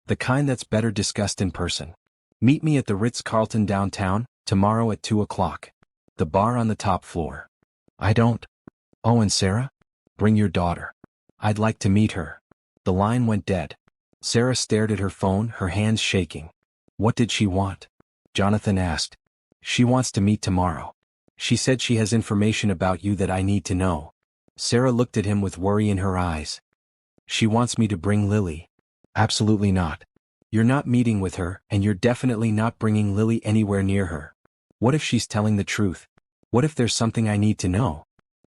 The kind that's better discussed in person. Meet me at the Ritz-Carlton downtown, tomorrow at 2 o'clock. The bar on the top floor. I don't. Oh, and Sarah? Bring your daughter. I'd like to meet her. The line went dead. Sarah stared at her phone, her hands shaking. What did she want? Jonathan asked. She wants to meet tomorrow. She said she has information about you that I need to know. Sarah looked at him with worry in her eyes. She wants me to bring Lily. Absolutely not. You're not meeting with her, and you're definitely not bringing Lily anywhere near her. What if she's telling the truth? What if there's something I need to know?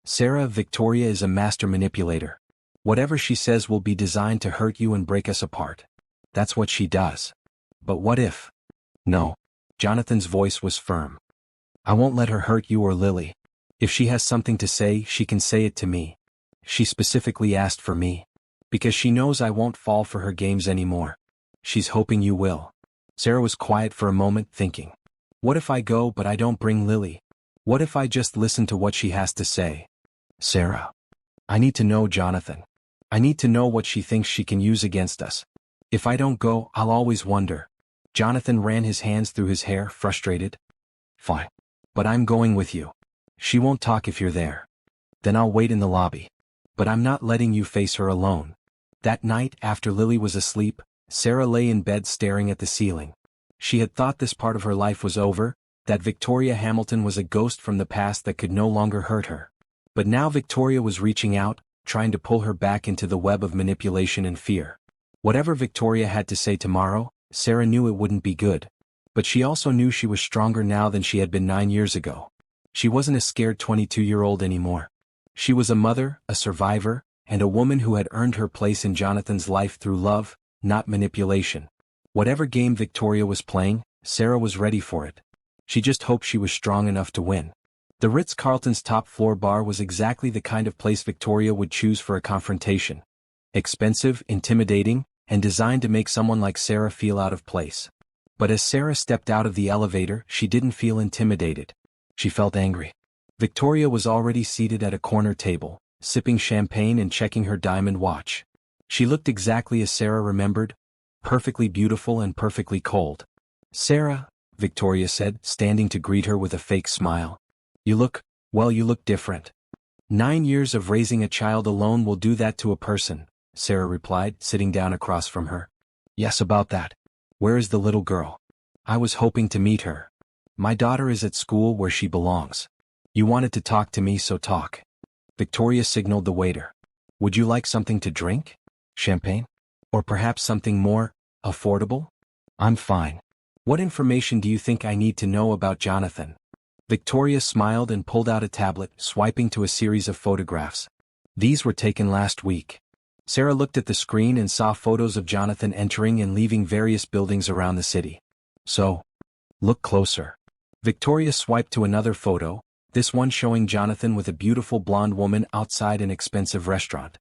Sarah, Victoria is a master manipulator. Whatever she says will be designed to hurt you and break us apart. That's what she does. But what if? No. Jonathan's voice was firm. I won't let her hurt you or Lily. If she has something to say, she can say it to me. She specifically asked for me. Because she knows I won't fall for her games anymore. She's hoping you will. Sarah was quiet for a moment, thinking. What if I go but I don't bring Lily? What if I just listen to what she has to say? Sarah. I need to know Jonathan. I need to know what she thinks she can use against us. If I don't go, I'll always wonder. Jonathan ran his hands through his hair, frustrated. Fine. But I'm going with you. She won't talk if you're there. Then I'll wait in the lobby. But I'm not letting you face her alone. That night, after Lily was asleep, Sarah lay in bed staring at the ceiling. She had thought this part of her life was over, that Victoria Hamilton was a ghost from the past that could no longer hurt her. But now Victoria was reaching out, trying to pull her back into the web of manipulation and fear. Whatever Victoria had to say tomorrow, Sarah knew it wouldn't be good. But she also knew she was stronger now than she had been 9 years ago. She wasn't a scared 22-year-old anymore. She was a mother, a survivor, and a woman who had earned her place in Jonathan's life through love, not manipulation. Whatever game Victoria was playing, Sarah was ready for it. She just hoped she was strong enough to win. The Ritz-Carlton's top-floor bar was exactly the kind of place Victoria would choose for a confrontation. Expensive, intimidating, and designed to make someone like Sarah feel out of place. But as Sarah stepped out of the elevator, she didn't feel intimidated. She felt angry. Victoria was already seated at a corner table, sipping champagne and checking her diamond watch. She looked exactly as Sarah remembered, perfectly beautiful and perfectly cold. Sarah, Victoria said, standing to greet her with a fake smile. You look different. 9 years of raising a child alone will do that to a person, Sarah replied, sitting down across from her. Yes, about that. Where is the little girl? I was hoping to meet her. My daughter is at school where she belongs. You wanted to talk to me, so talk. Victoria signaled the waiter. Would you like something to drink? Champagne? Or perhaps something more affordable? I'm fine. What information do you think I need to know about Jonathan? Victoria smiled and pulled out a tablet, swiping to a series of photographs. These were taken last week. Sarah looked at the screen and saw photos of Jonathan entering and leaving various buildings around the city. So, look closer. Victoria swiped to another photo, this one showing Jonathan with a beautiful blonde woman outside an expensive restaurant.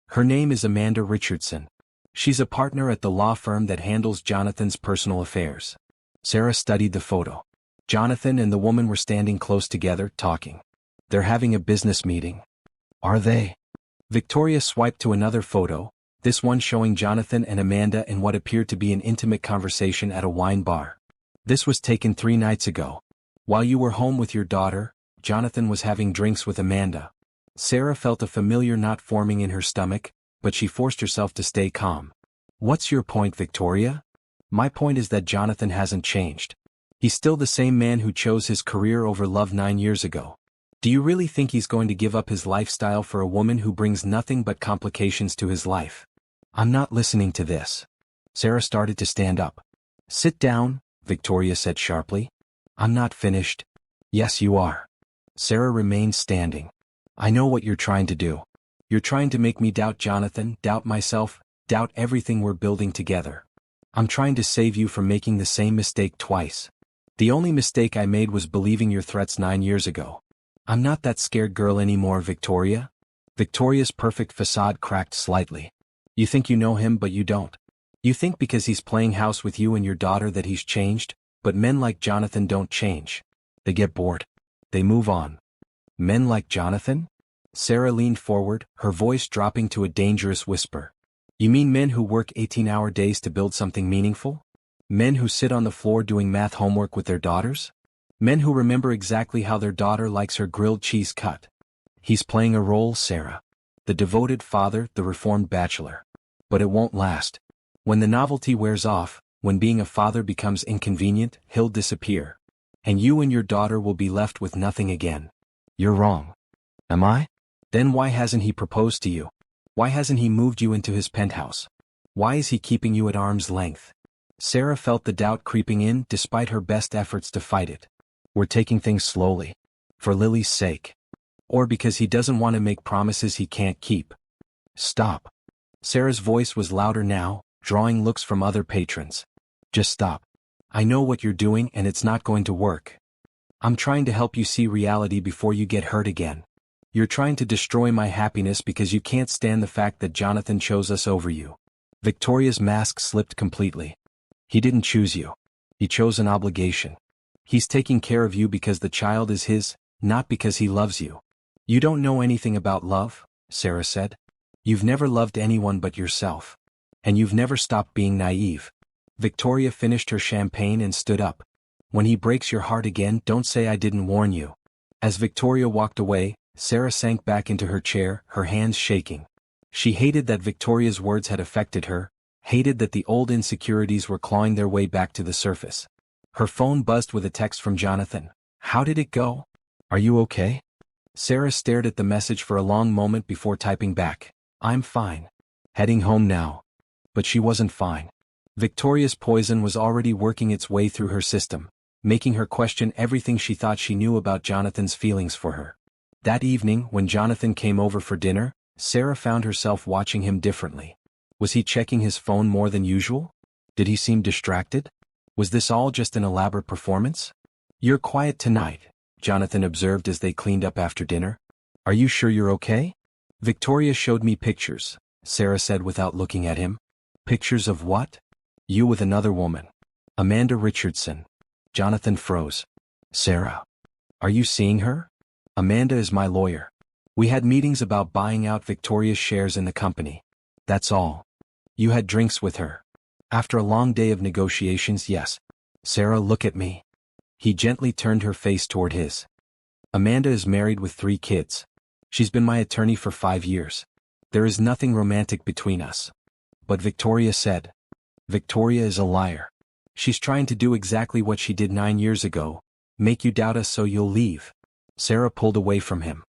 Her name is Amanda Richardson. She's a partner at the law firm that handles Jonathan's personal affairs. Sarah studied the photo. Jonathan and the woman were standing close together, talking. They're having a business meeting. Are they? Victoria swiped to another photo, this one showing Jonathan and Amanda in what appeared to be an intimate conversation at a wine bar. This was taken 3 nights ago. While you were home with your daughter, Jonathan was having drinks with Amanda. Sarah felt a familiar knot forming in her stomach, but she forced herself to stay calm. What's your point, Victoria? My point is that Jonathan hasn't changed. He's still the same man who chose his career over love 9 years ago. Do you really think he's going to give up his lifestyle for a woman who brings nothing but complications to his life? I'm not listening to this. Sarah started to stand up. Sit down, Victoria said sharply. I'm not finished. Yes, you are. Sarah remained standing. I know what you're trying to do. You're trying to make me doubt Jonathan, doubt myself, doubt everything we're building together. I'm trying to save you from making the same mistake twice. The only mistake I made was believing your threats 9 years ago. I'm not that scared girl anymore, Victoria. Victoria's perfect facade cracked slightly. You think you know him, but you don't. You think because he's playing house with you and your daughter that he's changed, but men like Jonathan don't change. They get bored. They move on. Men like Jonathan? Sarah leaned forward, her voice dropping to a dangerous whisper. You mean men who work 18-hour days to build something meaningful? Men who sit on the floor doing math homework with their daughters? Men who remember exactly how their daughter likes her grilled cheese cut. He's playing a role, Sarah. The devoted father, the reformed bachelor. But it won't last. When the novelty wears off, when being a father becomes inconvenient, he'll disappear. And you and your daughter will be left with nothing again. You're wrong. Am I? Then why hasn't he proposed to you? Why hasn't he moved you into his penthouse? Why is he keeping you at arm's length? Sarah felt the doubt creeping in despite her best efforts to fight it. We're taking things slowly. For Lily's sake. Or because he doesn't want to make promises he can't keep. Stop. Sarah's voice was louder now, drawing looks from other patrons. Just stop. I know what you're doing and it's not going to work. I'm trying to help you see reality before you get hurt again. You're trying to destroy my happiness because you can't stand the fact that Jonathan chose us over you. Victoria's mask slipped completely. He didn't choose you. He chose an obligation. He's taking care of you because the child is his, not because he loves you. You don't know anything about love, Sarah said. You've never loved anyone but yourself. And you've never stopped being naive. Victoria finished her champagne and stood up. When he breaks your heart again, don't say I didn't warn you. As Victoria walked away, Sarah sank back into her chair, her hands shaking. She hated that Victoria's words had affected her, hated that the old insecurities were clawing their way back to the surface. Her phone buzzed with a text from Jonathan. How did it go? Are you okay? Sarah stared at the message for a long moment before typing back. I'm fine. Heading home now. But she wasn't fine. Victoria's poison was already working its way through her system, making her question everything she thought she knew about Jonathan's feelings for her. That evening, when Jonathan came over for dinner, Sarah found herself watching him differently. Was he checking his phone more than usual? Did he seem distracted? Was this all just an elaborate performance? You're quiet tonight, Jonathan observed as they cleaned up after dinner. Are you sure you're okay? Victoria showed me pictures, Sarah said without looking at him. Pictures of what? You with another woman. Amanda Richardson. Jonathan froze. Sarah. Are you seeing her? Amanda is my lawyer. We had meetings about buying out Victoria's shares in the company. That's all. You had drinks with her. After a long day of negotiations, yes. Sarah, look at me. He gently turned her face toward his. Amanda is married with 3 kids. She's been my attorney for 5 years. There is nothing romantic between us. But Victoria said. Victoria is a liar. She's trying to do exactly what she did 9 years ago, make you doubt us so you'll leave. Sarah pulled away from him.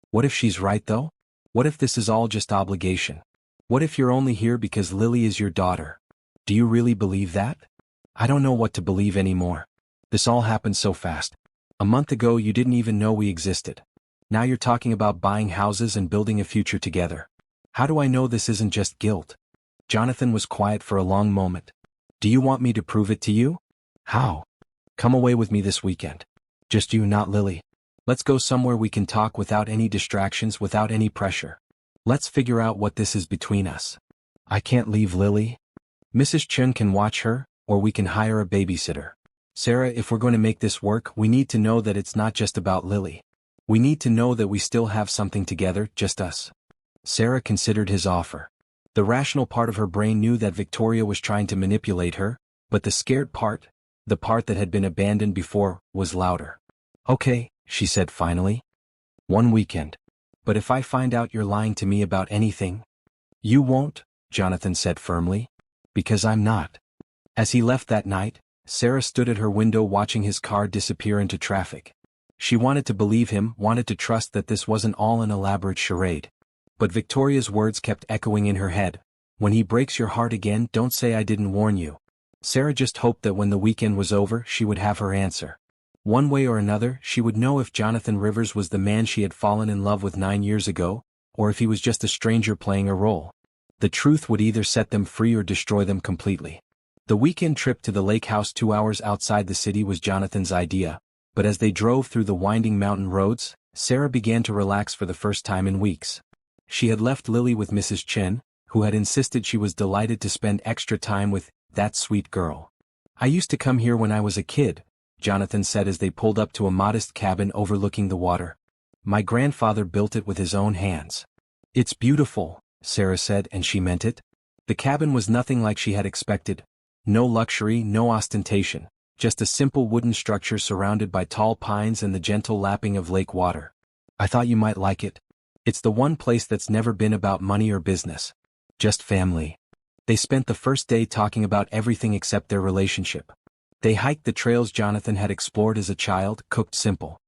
What if she's right though? What if this is all just obligation? What if you're only here because Lily is your daughter? Do you really believe that? I don't know what to believe anymore. This all happened so fast. A month ago you didn't even know we existed. Now you're talking about buying houses and building a future together. How do I know this isn't just guilt? Jonathan was quiet for a long moment. Do you want me to prove it to you? How? Come away with me this weekend. Just you, not Lily. Let's go somewhere we can talk without any distractions, without any pressure. Let's figure out what this is between us. I can't leave Lily. Mrs. Chun can watch her, or we can hire a babysitter. Sarah, if we're going to make this work, we need to know that it's not just about Lily. We need to know that we still have something together, just us. Sarah considered his offer. The rational part of her brain knew that Victoria was trying to manipulate her, but the scared part, the part that had been abandoned before, was louder. Okay, she said finally. One weekend. But if I find out you're lying to me about anything? You won't, Jonathan said firmly. Because I'm not. As he left that night, Sarah stood at her window watching his car disappear into traffic. She wanted to believe him, wanted to trust that this wasn't all an elaborate charade. But Victoria's words kept echoing in her head. When he breaks your heart again, don't say I didn't warn you. Sarah just hoped that when the weekend was over, she would have her answer. One way or another, she would know if Jonathan Rivers was the man she had fallen in love with 9 years ago, or if he was just a stranger playing a role. The truth would either set them free or destroy them completely. The weekend trip to the lake house 2 hours outside the city was Jonathan's idea, but as they drove through the winding mountain roads, Sarah began to relax for the first time in weeks. She had left Lily with Mrs. Chen, who had insisted she was delighted to spend extra time with that sweet girl. I used to come here when I was a kid, Jonathan said as they pulled up to a modest cabin overlooking the water. My grandfather built it with his own hands. It's beautiful, Sarah said, and she meant it. The cabin was nothing like she had expected. No luxury, no ostentation, just a simple wooden structure surrounded by tall pines and the gentle lapping of lake water. I thought you might like it. It's the one place that's never been about money or business. Just family. They spent the first day talking about everything except their relationship. They hiked the trails Jonathan had explored as a child, cooked simple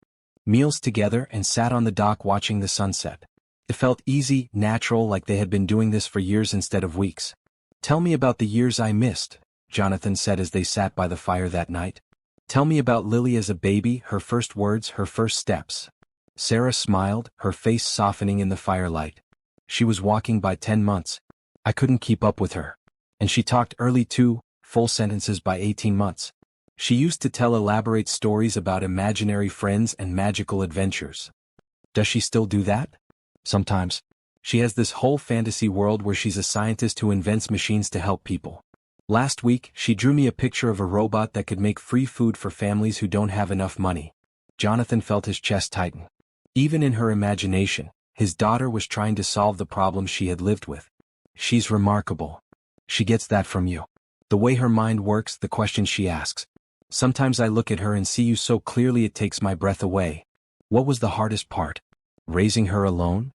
meals together, and sat on the dock watching the sunset. It felt easy, natural, like they had been doing this for years instead of weeks. Tell me about the years I missed, Jonathan said as they sat by the fire that night. Tell me about Lily as a baby, her first words, her first steps. Sarah smiled, her face softening in the firelight. She was walking by 10 months. I couldn't keep up with her. And she talked early too, full sentences by 18 months. She used to tell elaborate stories about imaginary friends and magical adventures. Does she still do that? Sometimes. She has this whole fantasy world where she's a scientist who invents machines to help people. Last week, she drew me a picture of a robot that could make free food for families who don't have enough money. Jonathan felt his chest tighten. Even in her imagination, his daughter was trying to solve the problems she had lived with. She's remarkable. She gets that from you. The way her mind works, the questions she asks. Sometimes I look at her and see you so clearly it takes my breath away. What was the hardest part? Raising her alone?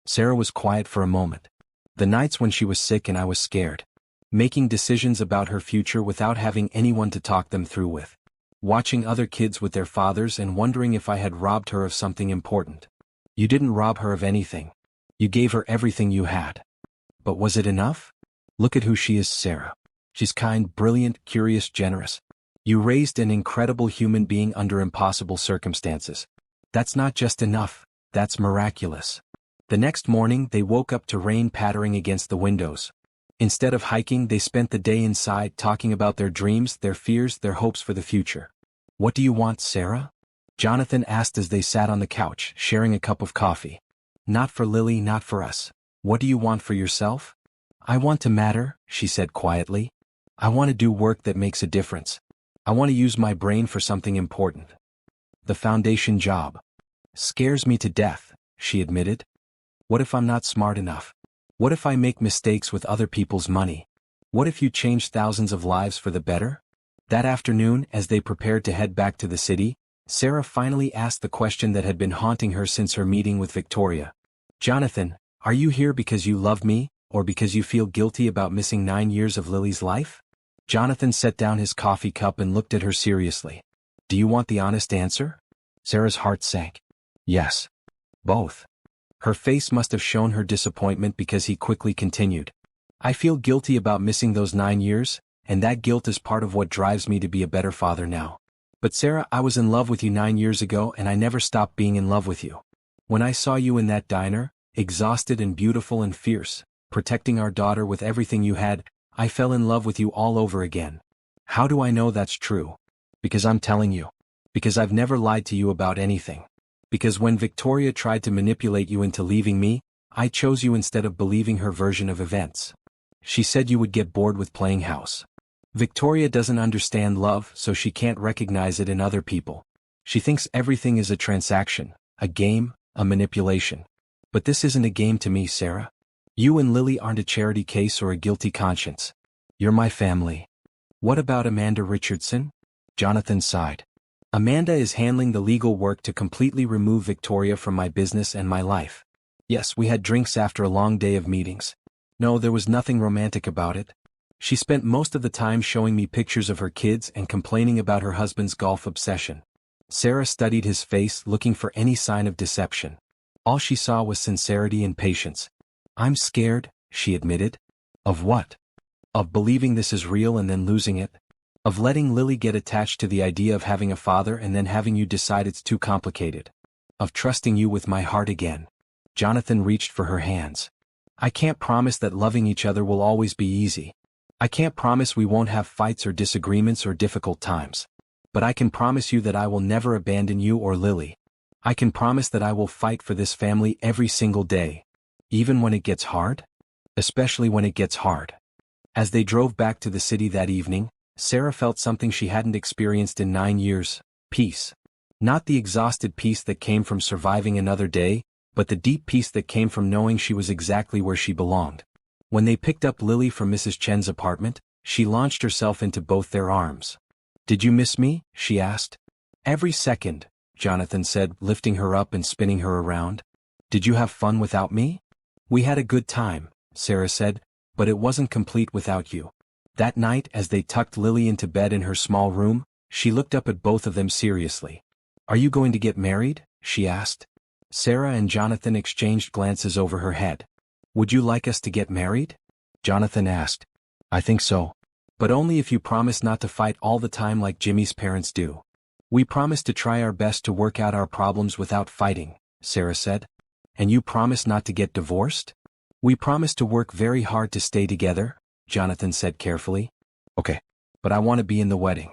Sarah was quiet for a moment. The nights when she was sick and I was scared. Making decisions about her future without having anyone to talk them through with. Watching other kids with their fathers and wondering if I had robbed her of something important. You didn't rob her of anything. You gave her everything you had. But was it enough? Look at who she is, Sarah. She's kind, brilliant, curious, generous. You raised an incredible human being under impossible circumstances. That's not just enough, that's miraculous. The next morning they woke up to rain pattering against the windows. Instead of hiking, they spent the day inside talking about their dreams, their fears, their hopes for the future. What do you want, Sarah? Jonathan asked as they sat on the couch, sharing a cup of coffee. Not for Lily, not for us. What do you want for yourself? I want to matter, she said quietly. I want to do work that makes a difference. I want to use my brain for something important. The foundation job scares me to death, she admitted. What if I'm not smart enough? What if I make mistakes with other people's money? What if you change thousands of lives for the better? That afternoon, as they prepared to head back to the city, Sarah finally asked the question that had been haunting her since her meeting with Victoria. Jonathan, are you here because you love me, or because you feel guilty about missing 9 years of Lily's life? Jonathan set down his coffee cup and looked at her seriously. Do you want the honest answer? Sarah's heart sank. Yes. Both. Her face must have shown her disappointment because he quickly continued. I feel guilty about missing those 9 years, and that guilt is part of what drives me to be a better father now. But Sarah, I was in love with you 9 years ago and I never stopped being in love with you. When I saw you in that diner, exhausted and beautiful and fierce, protecting our daughter with everything you had, I fell in love with you all over again. How do I know that's true? Because I'm telling you. Because I've never lied to you about anything. Because when Victoria tried to manipulate you into leaving me, I chose you instead of believing her version of events. She said you would get bored with playing house. Victoria doesn't understand love, so she can't recognize it in other people. She thinks everything is a transaction, a game, a manipulation. But this isn't a game to me, Sarah. You and Lily aren't a charity case or a guilty conscience. You're my family. What about Amanda Richardson? Jonathan sighed. Amanda is handling the legal work to completely remove Victoria from my business and my life. Yes, we had drinks after a long day of meetings. No, there was nothing romantic about it. She spent most of the time showing me pictures of her kids and complaining about her husband's golf obsession. Sarah studied his face, looking for any sign of deception. All she saw was sincerity and patience. I'm scared, she admitted. Of what? Of believing this is real and then losing it? Of letting Lily get attached to the idea of having a father and then having you decide it's too complicated? Of trusting you with my heart again? Jonathan reached for her hands. I can't promise that loving each other will always be easy. I can't promise we won't have fights or disagreements or difficult times. But I can promise you that I will never abandon you or Lily. I can promise that I will fight for this family every single day. Even when it gets hard? Especially when it gets hard. As they drove back to the city that evening, Sarah felt something she hadn't experienced in 9 years: peace. Not the exhausted peace that came from surviving another day, but the deep peace that came from knowing she was exactly where she belonged. When they picked up Lily from Mrs. Chen's apartment, she launched herself into both their arms. Did you miss me? She asked. Every second, Jonathan said, lifting her up and spinning her around. Did you have fun without me? We had a good time, Sarah said, but it wasn't complete without you. That night, as they tucked Lily into bed in her small room, she looked up at both of them seriously. Are you going to get married? She asked. Sarah and Jonathan exchanged glances over her head. Would you like us to get married? Jonathan asked. I think so. But only if you promise not to fight all the time like Jimmy's parents do. We promise to try our best to work out our problems without fighting, Sarah said. And you promise not to get divorced? We promise to work very hard to stay together, Jonathan said carefully. Okay. But I want to be in the wedding.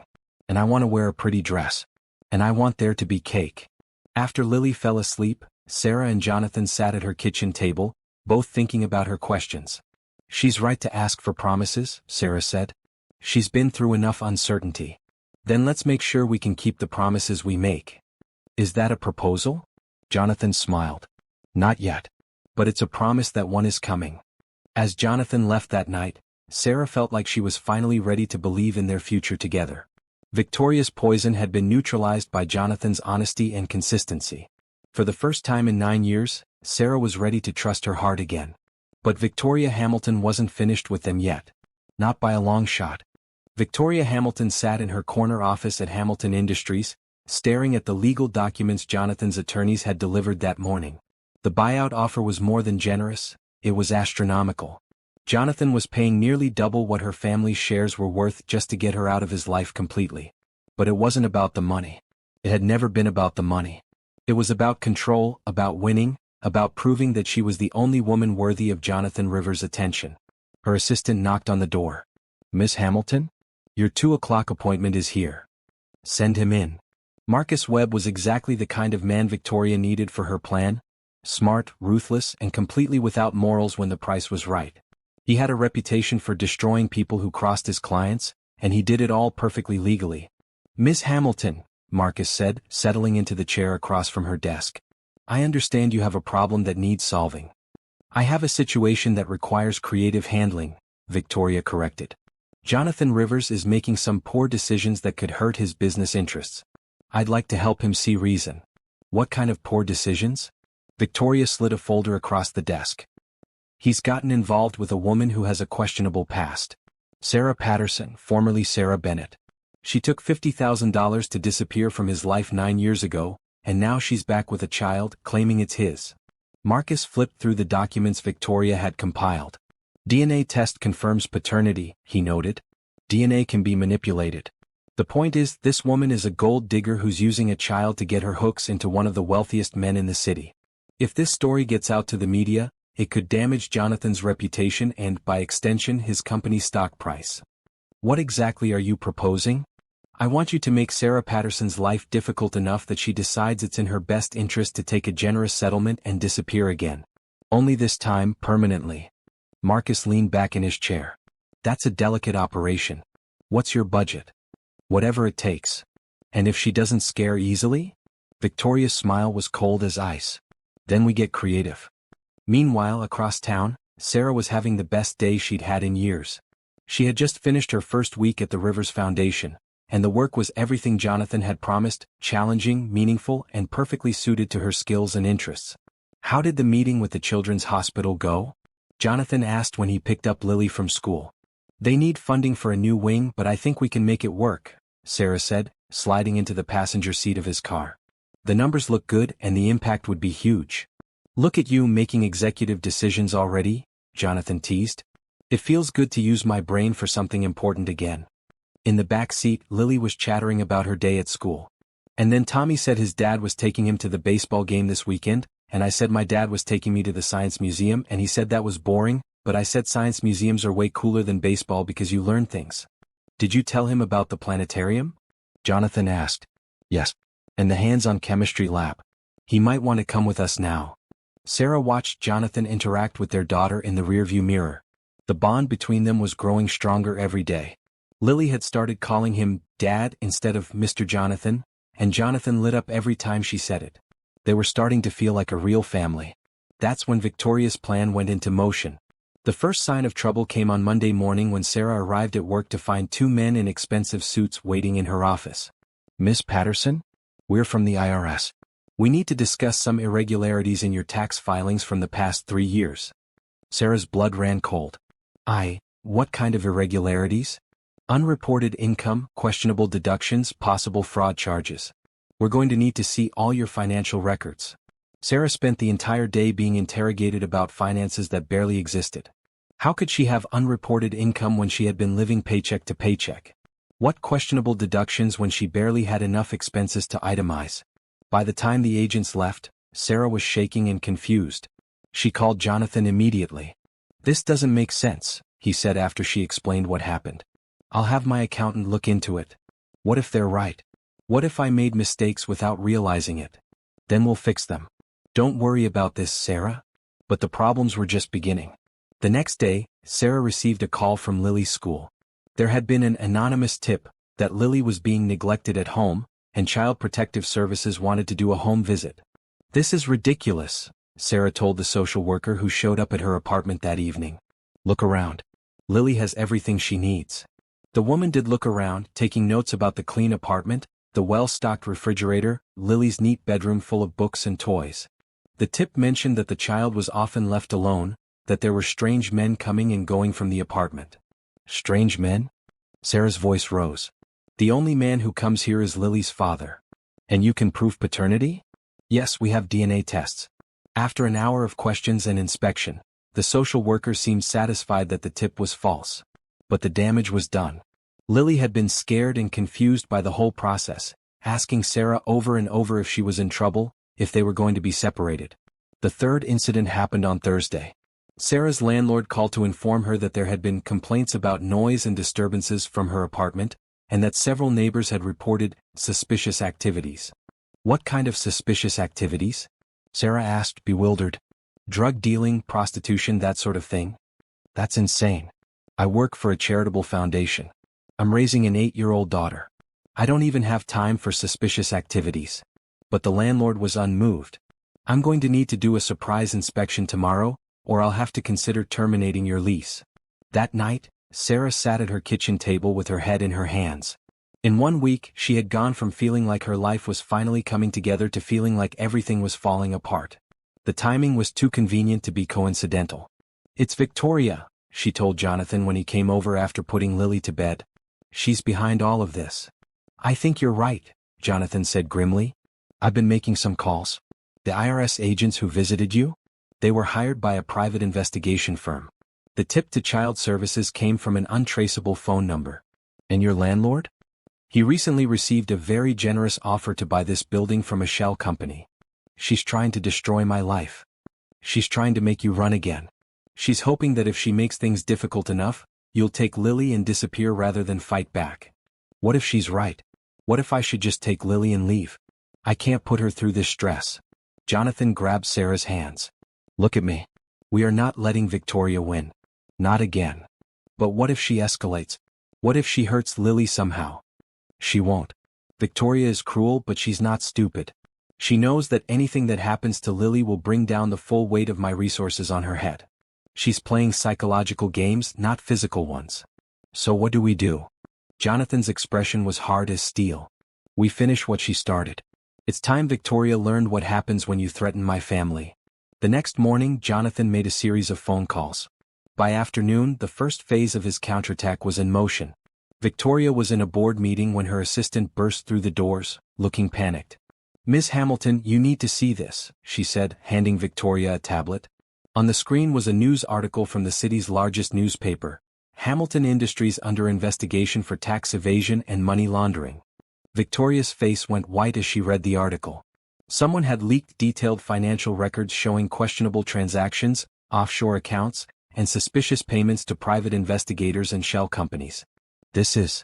And I want to wear a pretty dress. And I want there to be cake. After Lily fell asleep, Sarah and Jonathan sat at her kitchen table, both thinking about her questions. She's right to ask for promises, Sarah said. She's been through enough uncertainty. Then let's make sure we can keep the promises we make. Is that a proposal? Jonathan smiled. Not yet. But it's a promise that one is coming. As Jonathan left that night, Sarah felt like she was finally ready to believe in their future together. Victoria's poison had been neutralized by Jonathan's honesty and consistency. For the first time in 9 years, Sarah was ready to trust her heart again. But Victoria Hamilton wasn't finished with them yet. Not by a long shot. Victoria Hamilton sat in her corner office at Hamilton Industries, staring at the legal documents Jonathan's attorneys had delivered that morning. The buyout offer was more than generous, it was astronomical. Jonathan was paying nearly double what her family's shares were worth just to get her out of his life completely. But it wasn't about the money. It had never been about the money. It was about control, about winning, about proving that she was the only woman worthy of Jonathan Rivers' attention. Her assistant knocked on the door. Miss Hamilton? Your 2 o'clock appointment is here. Send him in. Marcus Webb was exactly the kind of man Victoria needed for her plan. Smart, ruthless, and completely without morals when the price was right. He had a reputation for destroying people who crossed his clients, and he did it all perfectly legally. Miss Hamilton, Marcus said, settling into the chair across from her desk. I understand you have a problem that needs solving. I have a situation that requires creative handling, Victoria corrected. Jonathan Rivers is making some poor decisions that could hurt his business interests. I'd like to help him see reason. What kind of poor decisions? Victoria slid a folder across the desk. He's gotten involved with a woman who has a questionable past. Sarah Patterson, formerly Sarah Bennett. She took $50,000 to disappear from his life 9 years ago, and now she's back with a child, claiming it's his. Marcus flipped through the documents Victoria had compiled. DNA test confirms paternity, he noted. DNA can be manipulated. The point is, this woman is a gold digger who's using a child to get her hooks into one of the wealthiest men in the city. If this story gets out to the media, it could damage Jonathan's reputation and, by extension, his company's stock price. What exactly are you proposing? I want you to make Sarah Patterson's life difficult enough that she decides it's in her best interest to take a generous settlement and disappear again. Only this time, permanently. Marcus leaned back in his chair. That's a delicate operation. What's your budget? Whatever it takes. And if she doesn't scare easily? Victoria's smile was cold as ice. Then we get creative. Meanwhile, across town, Sarah was having the best day she'd had in years. She had just finished her first week at the Rivers Foundation, and the work was everything Jonathan had promised, challenging, meaningful, and perfectly suited to her skills and interests. How did the meeting with the Children's Hospital go? Jonathan asked when he picked up Lily from school. They need funding for a new wing, but I think we can make it work, Sarah said, sliding into the passenger seat of his car. The numbers look good and the impact would be huge. Look at you making executive decisions already, Jonathan teased. It feels good to use my brain for something important again. In the back seat, Lily was chattering about her day at school. And then Tommy said his dad was taking him to the baseball game this weekend, and I said my dad was taking me to the science museum, and he said that was boring, but I said science museums are way cooler than baseball because you learn things. Did you tell him about the planetarium? Jonathan asked. Yes. And the hands-on chemistry lab. He might want to come with us now. Sarah watched Jonathan interact with their daughter in the rearview mirror. The bond between them was growing stronger every day. Lily had started calling him Dad instead of Mr. Jonathan, and Jonathan lit up every time she said it. They were starting to feel like a real family. That's when Victoria's plan went into motion. The first sign of trouble came on Monday morning when Sarah arrived at work to find two men in expensive suits waiting in her office. Miss Patterson? We're from the IRS. We need to discuss some irregularities in your tax filings from the past 3 years. Sarah's blood ran cold. What kind of irregularities? Unreported income, questionable deductions, possible fraud charges. We're going to need to see all your financial records. Sarah spent the entire day being interrogated about finances that barely existed. How could she have unreported income when she had been living paycheck to paycheck? What questionable deductions when she barely had enough expenses to itemize? By the time the agents left, Sarah was shaking and confused. She called Jonathan immediately. This doesn't make sense, he said after she explained what happened. I'll have my accountant look into it. What if they're right? What if I made mistakes without realizing it? Then we'll fix them. Don't worry about this, Sarah. But the problems were just beginning. The next day, Sarah received a call from Lily's school. There had been an anonymous tip that Lily was being neglected at home, and Child Protective Services wanted to do a home visit. This is ridiculous, Sarah told the social worker who showed up at her apartment that evening. Look around. Lily has everything she needs. The woman did look around, taking notes about the clean apartment, the well-stocked refrigerator, Lily's neat bedroom full of books and toys. The tip mentioned that the child was often left alone, that there were strange men coming and going from the apartment. Strange men? Sarah's voice rose. The only man who comes here is Lily's father. And you can prove paternity? Yes, we have DNA tests. After an hour of questions and inspection, the social worker seemed satisfied that the tip was false. But the damage was done. Lily had been scared and confused by the whole process, asking Sarah over and over if she was in trouble, if they were going to be separated. The third incident happened on Thursday. Sarah's landlord called to inform her that there had been complaints about noise and disturbances from her apartment, and that several neighbors had reported suspicious activities. What kind of suspicious activities? Sarah asked, bewildered. Drug dealing, prostitution, that sort of thing? That's insane. I work for a charitable foundation. I'm raising an 8-year-old daughter. I don't even have time for suspicious activities. But the landlord was unmoved. I'm going to need to do a surprise inspection tomorrow, or I'll have to consider terminating your lease. That night, Sarah sat at her kitchen table with her head in her hands. In 1 week, she had gone from feeling like her life was finally coming together to feeling like everything was falling apart. The timing was too convenient to be coincidental. It's Victoria, she told Jonathan when he came over after putting Lily to bed. She's behind all of this. I think you're right, Jonathan said grimly. I've been making some calls. The IRS agents who visited you? They were hired by a private investigation firm. The tip to child services came from an untraceable phone number. And your landlord? He recently received a very generous offer to buy this building from a shell company. She's trying to destroy my life. She's trying to make you run again. She's hoping that if she makes things difficult enough, you'll take Lily and disappear rather than fight back. What if she's right? What if I should just take Lily and leave? I can't put her through this stress. Jonathan grabbed Sarah's hands. Look at me. We are not letting Victoria win. Not again. But what if she escalates? What if she hurts Lily somehow? She won't. Victoria is cruel, but she's not stupid. She knows that anything that happens to Lily will bring down the full weight of my resources on her head. She's playing psychological games, not physical ones. So what do we do? Jonathan's expression was hard as steel. We finish what she started. It's time Victoria learned what happens when you threaten my family. The next morning, Jonathan made a series of phone calls. By afternoon, the first phase of his counterattack was in motion. Victoria was in a board meeting when her assistant burst through the doors, looking panicked. Miss Hamilton, you need to see this, she said, handing Victoria a tablet. On the screen was a news article from the city's largest newspaper, Hamilton Industries under investigation for tax evasion and money laundering. Victoria's face went white as she read the article. Someone had leaked detailed financial records showing questionable transactions, offshore accounts, and suspicious payments to private investigators and shell companies. This is...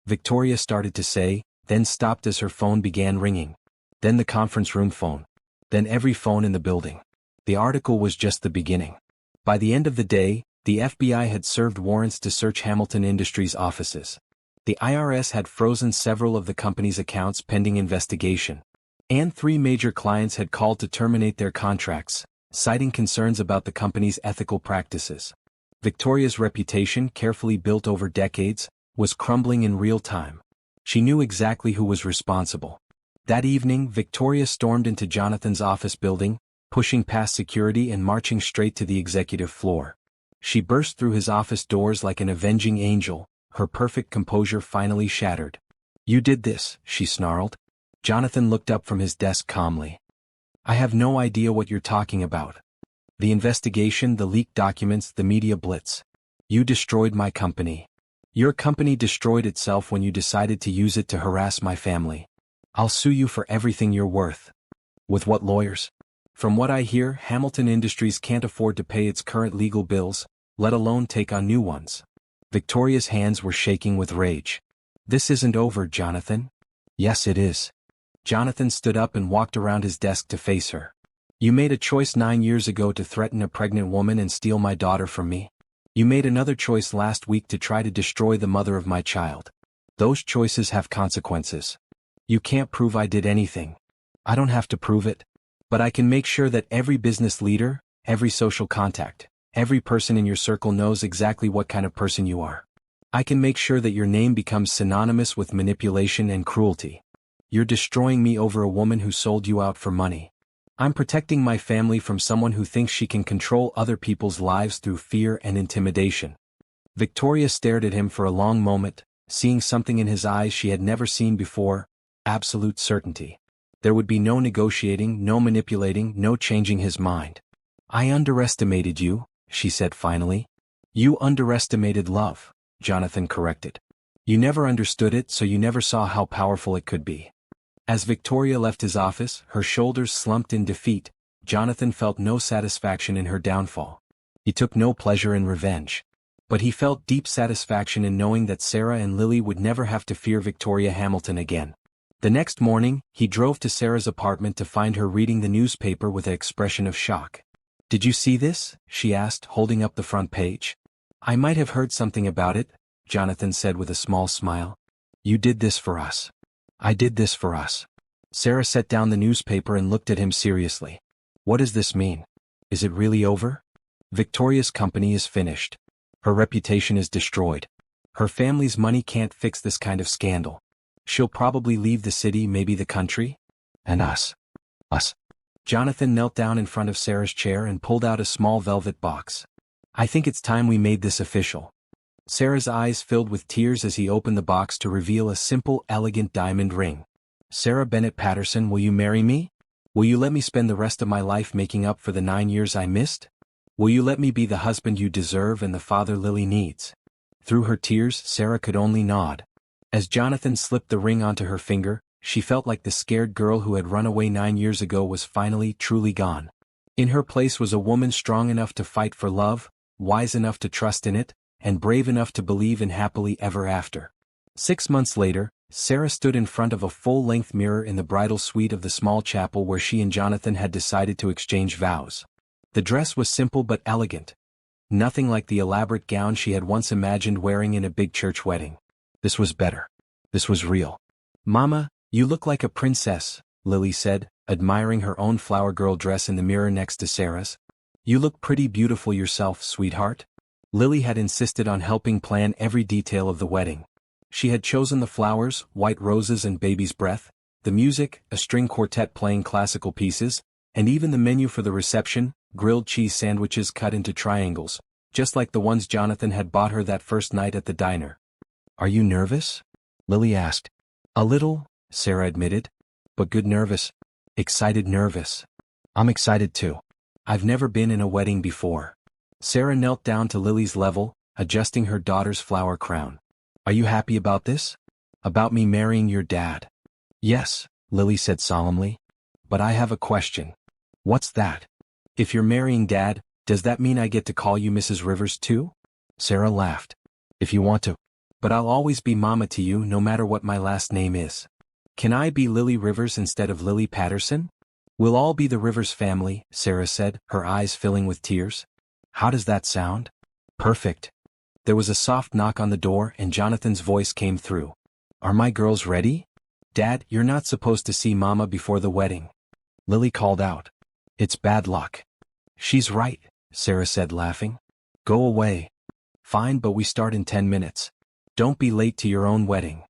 Victoria started to say, then stopped as her phone began ringing. Then the conference room phone. Then every phone in the building. The article was just the beginning. By the end of the day, the FBI had served warrants to search Hamilton Industries' offices. The IRS had frozen several of the company's accounts pending investigation. And 3 major clients had called to terminate their contracts, citing concerns about the company's ethical practices. Victoria's reputation, carefully built over decades, was crumbling in real time. She knew exactly who was responsible. That evening, Victoria stormed into Jonathan's office building, pushing past security and marching straight to the executive floor. She burst through his office doors like an avenging angel, her perfect composure finally shattered. "You did this," she snarled. Jonathan looked up from his desk calmly. "I have no idea what you're talking about. The investigation, the leaked documents, the media blitz. You destroyed my company. Your company destroyed itself when you decided to use it to harass my family. I'll sue you for everything you're worth." "With what lawyers?" "From what I hear, Hamilton Industries can't afford to pay its current legal bills, let alone take on new ones." Victoria's hands were shaking with rage. "This isn't over, Jonathan." "Yes, it is." Jonathan stood up and walked around his desk to face her. "You made a choice 9 years ago to threaten a pregnant woman and steal my daughter from me. You made another choice last week to try to destroy the mother of my child. Those choices have consequences. You can't prove I did anything. I don't have to prove it. But I can make sure that every business leader, every social contact, every person in your circle knows exactly what kind of person you are. I can make sure that your name becomes synonymous with manipulation and cruelty. You're destroying me over a woman who sold you out for money. I'm protecting my family from someone who thinks she can control other people's lives through fear and intimidation." Victoria stared at him for a long moment, seeing something in his eyes she had never seen before: absolute certainty. There would be no negotiating, no manipulating, no changing his mind. "I underestimated you," she said finally. "You underestimated love," Jonathan corrected. "You never understood it, so you never saw how powerful it could be." As Victoria left his office, her shoulders slumped in defeat, Jonathan felt no satisfaction in her downfall. He took no pleasure in revenge. But he felt deep satisfaction in knowing that Sarah and Lily would never have to fear Victoria Hamilton again. The next morning, he drove to Sarah's apartment to find her reading the newspaper with an expression of shock. "Did you see this?" she asked, holding up the front page. "I might have heard something about it," Jonathan said with a small smile. "You did this for us. I did this for us." Sarah set down the newspaper and looked at him seriously. "What does this mean? Is it really over? Victoria's company is finished. Her reputation is destroyed. Her family's money can't fix this kind of scandal. She'll probably leave the city, maybe the country. And us. Us." Jonathan knelt down in front of Sarah's chair and pulled out a small velvet box. "I think it's time we made this official." Sarah's eyes filled with tears as he opened the box to reveal a simple, elegant diamond ring. "Sarah Bennett Patterson, will you marry me? Will you let me spend the rest of my life making up for the 9 years I missed? Will you let me be the husband you deserve and the father Lily needs?" Through her tears, Sarah could only nod. As Jonathan slipped the ring onto her finger, she felt like the scared girl who had run away 9 years ago was finally, truly gone. In her place was a woman strong enough to fight for love, wise enough to trust in it, and brave enough to believe in happily ever after. 6 months later, Sarah stood in front of a full-length mirror in the bridal suite of the small chapel where she and Jonathan had decided to exchange vows. The dress was simple but elegant. Nothing like the elaborate gown she had once imagined wearing in a big church wedding. This was better. This was real. "Mama, you look like a princess," Lily said, admiring her own flower girl dress in the mirror next to Sarah's. "You look pretty beautiful yourself, sweetheart." Lily had insisted on helping plan every detail of the wedding. She had chosen the flowers, white roses and baby's breath, the music, a string quartet playing classical pieces, and even the menu for the reception, grilled cheese sandwiches cut into triangles, just like the ones Jonathan had bought her that first night at the diner. "Are you nervous?" Lily asked. "A little," Sarah admitted. "But good nervous. Excited nervous." "I'm excited too." I've never been in a wedding before. Sarah knelt down to Lily's level, adjusting her daughter's flower crown. Are you happy about this? About me marrying your dad? Yes, Lily said solemnly. But I have a question. What's that? If you're marrying Dad, does that mean I get to call you Mrs. Rivers too? Sarah laughed. If you want to. But I'll always be Mama to you no matter what my last name is. Can I be Lily Rivers instead of Lily Patterson? We'll all be the Rivers family, Sarah said, her eyes filling with tears. How does that sound? Perfect. There was a soft knock on the door and Jonathan's voice came through. Are my girls ready? Dad, you're not supposed to see Mama before the wedding. Lily called out. It's bad luck. She's right, Sarah said laughing. Go away. Fine, but we start in 10 minutes. Don't be late to your own wedding.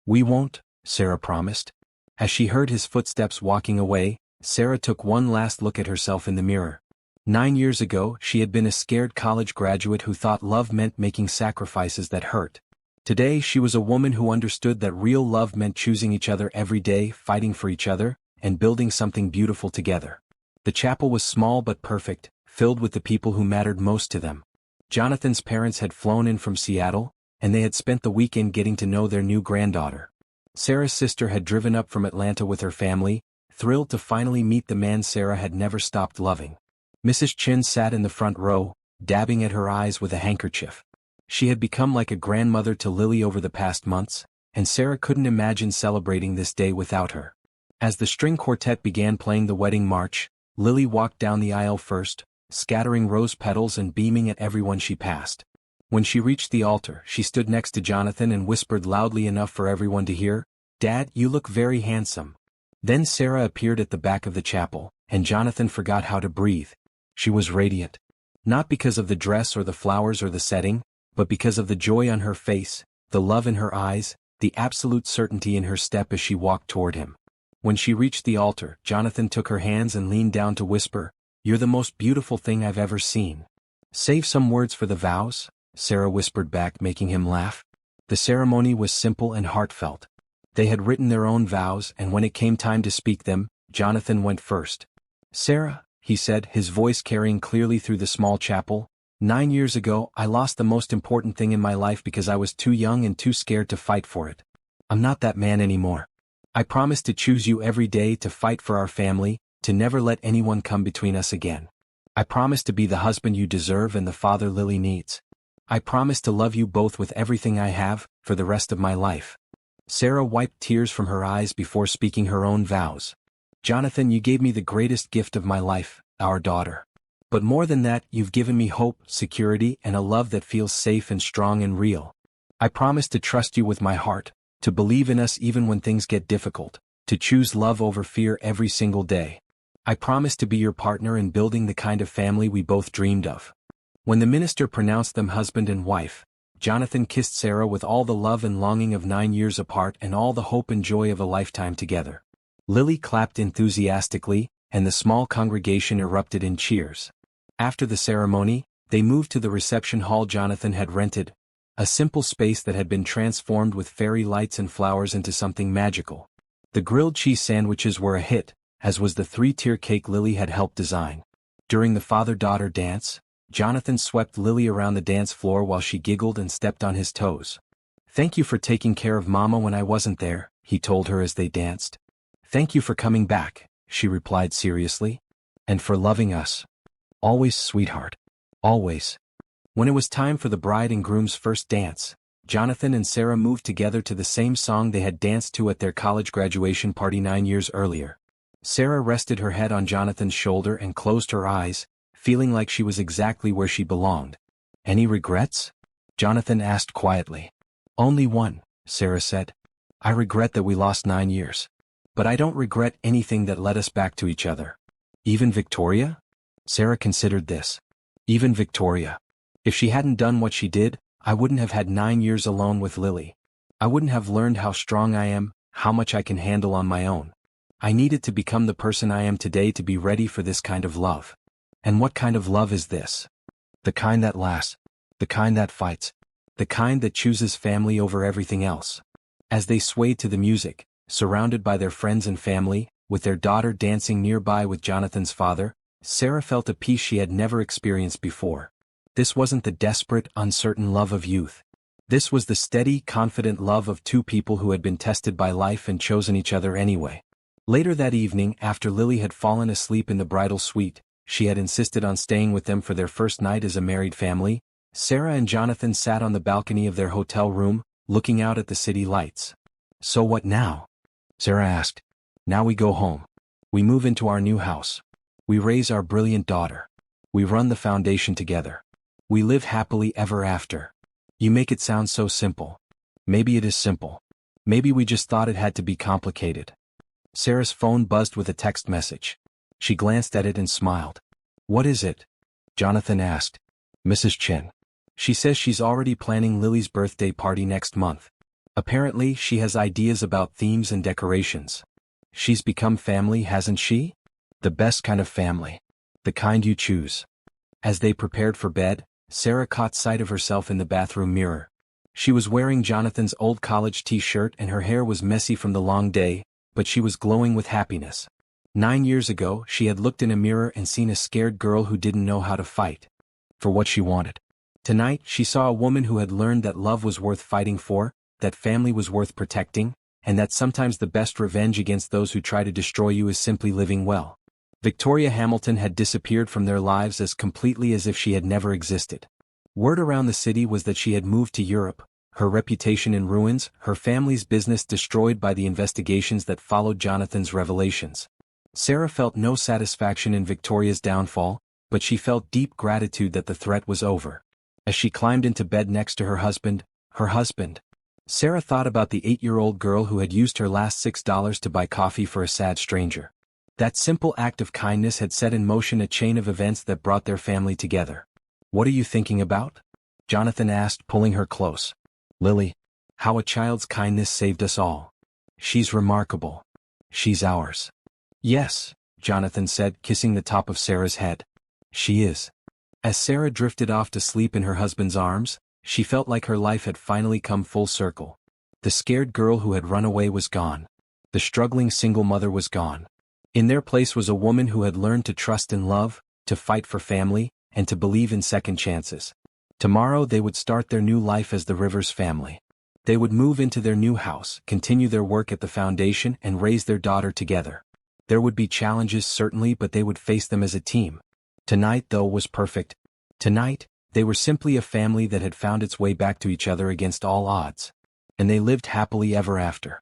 We won't, Sarah promised. As she heard his footsteps walking away, Sarah took one last look at herself in the mirror. 9 years ago, she had been a scared college graduate who thought love meant making sacrifices that hurt. Today, she was a woman who understood that real love meant choosing each other every day, fighting for each other, and building something beautiful together. The chapel was small but perfect, filled with the people who mattered most to them. Jonathan's parents had flown in from Seattle, and they had spent the weekend getting to know their new granddaughter. Sarah's sister had driven up from Atlanta with her family, thrilled to finally meet the man Sarah had never stopped loving. Mrs. Chin sat in the front row, dabbing at her eyes with a handkerchief. She had become like a grandmother to Lily over the past months, and Sarah couldn't imagine celebrating this day without her. As the string quartet began playing the wedding march, Lily walked down the aisle first, scattering rose petals and beaming at everyone she passed. When she reached the altar, she stood next to Jonathan and whispered loudly enough for everyone to hear, "Dad, you look very handsome." Then Sarah appeared at the back of the chapel, and Jonathan forgot how to breathe. She was radiant. Not because of the dress or the flowers or the setting, but because of the joy on her face, the love in her eyes, the absolute certainty in her step as she walked toward him. When she reached the altar, Jonathan took her hands and leaned down to whisper, "You're the most beautiful thing I've ever seen." "Save some words for the vows," Sarah whispered back, making him laugh. The ceremony was simple and heartfelt. They had written their own vows, and when it came time to speak them, Jonathan went first. "Sarah," he said, his voice carrying clearly through the small chapel, 9 years ago, I lost the most important thing in my life because I was too young and too scared to fight for it. I'm not that man anymore. I promise to choose you every day, to fight for our family, to never let anyone come between us again. I promise to be the husband you deserve and the father Lily needs. I promise to love you both with everything I have, for the rest of my life." Sarah wiped tears from her eyes before speaking her own vows. "Jonathan, you gave me the greatest gift of my life, our daughter. But more than that, you've given me hope, security, and a love that feels safe and strong and real. I promise to trust you with my heart, to believe in us even when things get difficult, to choose love over fear every single day. I promise to be your partner in building the kind of family we both dreamed of." When the minister pronounced them husband and wife, Jonathan kissed Sarah with all the love and longing of 9 years apart and all the hope and joy of a lifetime together. Lily clapped enthusiastically, and the small congregation erupted in cheers. After the ceremony, they moved to the reception hall Jonathan had rented, a simple space that had been transformed with fairy lights and flowers into something magical. The grilled cheese sandwiches were a hit, as was the 3-tier cake Lily had helped design. During the father-daughter dance, Jonathan swept Lily around the dance floor while she giggled and stepped on his toes. "Thank you for taking care of Mama when I wasn't there," he told her as they danced. "Thank you for coming back," she replied seriously. "And for loving us. Always, sweetheart. Always." When it was time for the bride and groom's first dance, Jonathan and Sarah moved together to the same song they had danced to at their college graduation party 9 years earlier. Sarah rested her head on Jonathan's shoulder and closed her eyes, feeling like she was exactly where she belonged. "Any regrets?" Jonathan asked quietly. "Only one," Sarah said. "I regret that we lost 9 years. But I don't regret anything that led us back to each other." "Even Victoria?" Sarah considered this. "Even Victoria. If she hadn't done what she did, I wouldn't have had 9 years alone with Lily. I wouldn't have learned how strong I am, how much I can handle on my own. I needed to become the person I am today to be ready for this kind of love. And what kind of love is this? The kind that lasts, the kind that fights, the kind that chooses family over everything else." As they swayed to the music, surrounded by their friends and family, with their daughter dancing nearby with Jonathan's father, Sarah felt a peace she had never experienced before. This wasn't the desperate, uncertain love of youth. This was the steady, confident love of two people who had been tested by life and chosen each other anyway. Later that evening, after Lily had fallen asleep in the bridal suite, she had insisted on staying with them for their first night as a married family. Sarah and Jonathan sat on the balcony of their hotel room, looking out at the city lights. "So what now?" Sarah asked. "Now we go home. We move into our new house. We raise our brilliant daughter. We run the foundation together. We live happily ever after." You make it sound so simple. Maybe it is simple. Maybe we just thought it had to be complicated. Sarah's phone buzzed with a text message. She glanced at it and smiled. "What is it?" Jonathan asked. "Mrs. Chen. She says she's already planning Lily's birthday party next month. Apparently, she has ideas about themes and decorations. She's become family, hasn't she? The best kind of family. The kind you choose." As they prepared for bed, Sarah caught sight of herself in the bathroom mirror. She was wearing Jonathan's old college t-shirt and her hair was messy from the long day, but she was glowing with happiness. 9 years ago, she had looked in a mirror and seen a scared girl who didn't know how to fight for what she wanted. Tonight, she saw a woman who had learned that love was worth fighting for, that family was worth protecting, and that sometimes the best revenge against those who try to destroy you is simply living well. Victoria Hamilton had disappeared from their lives as completely as if she had never existed. Word around the city was that she had moved to Europe, her reputation in ruins, her family's business destroyed by the investigations that followed Jonathan's revelations. Sarah felt no satisfaction in Victoria's downfall, but she felt deep gratitude that the threat was over. As she climbed into bed next to her husband, Sarah thought about the 8-year-old girl who had used her last $6 to buy coffee for a sad stranger. That simple act of kindness had set in motion a chain of events that brought their family together. "What are you thinking about?" Jonathan asked, pulling her close. "Lily. How a child's kindness saved us all. She's remarkable. She's ours." "Yes," Jonathan said, kissing the top of Sarah's head. "She is." As Sarah drifted off to sleep in her husband's arms, she felt like her life had finally come full circle. The scared girl who had run away was gone. The struggling single mother was gone. In their place was a woman who had learned to trust in love, to fight for family, and to believe in second chances. Tomorrow they would start their new life as the Rivers family. They would move into their new house, continue their work at the foundation, and raise their daughter together. There would be challenges certainly, but they would face them as a team. Tonight, though, was perfect. Tonight, they were simply a family that had found its way back to each other against all odds. And they lived happily ever after.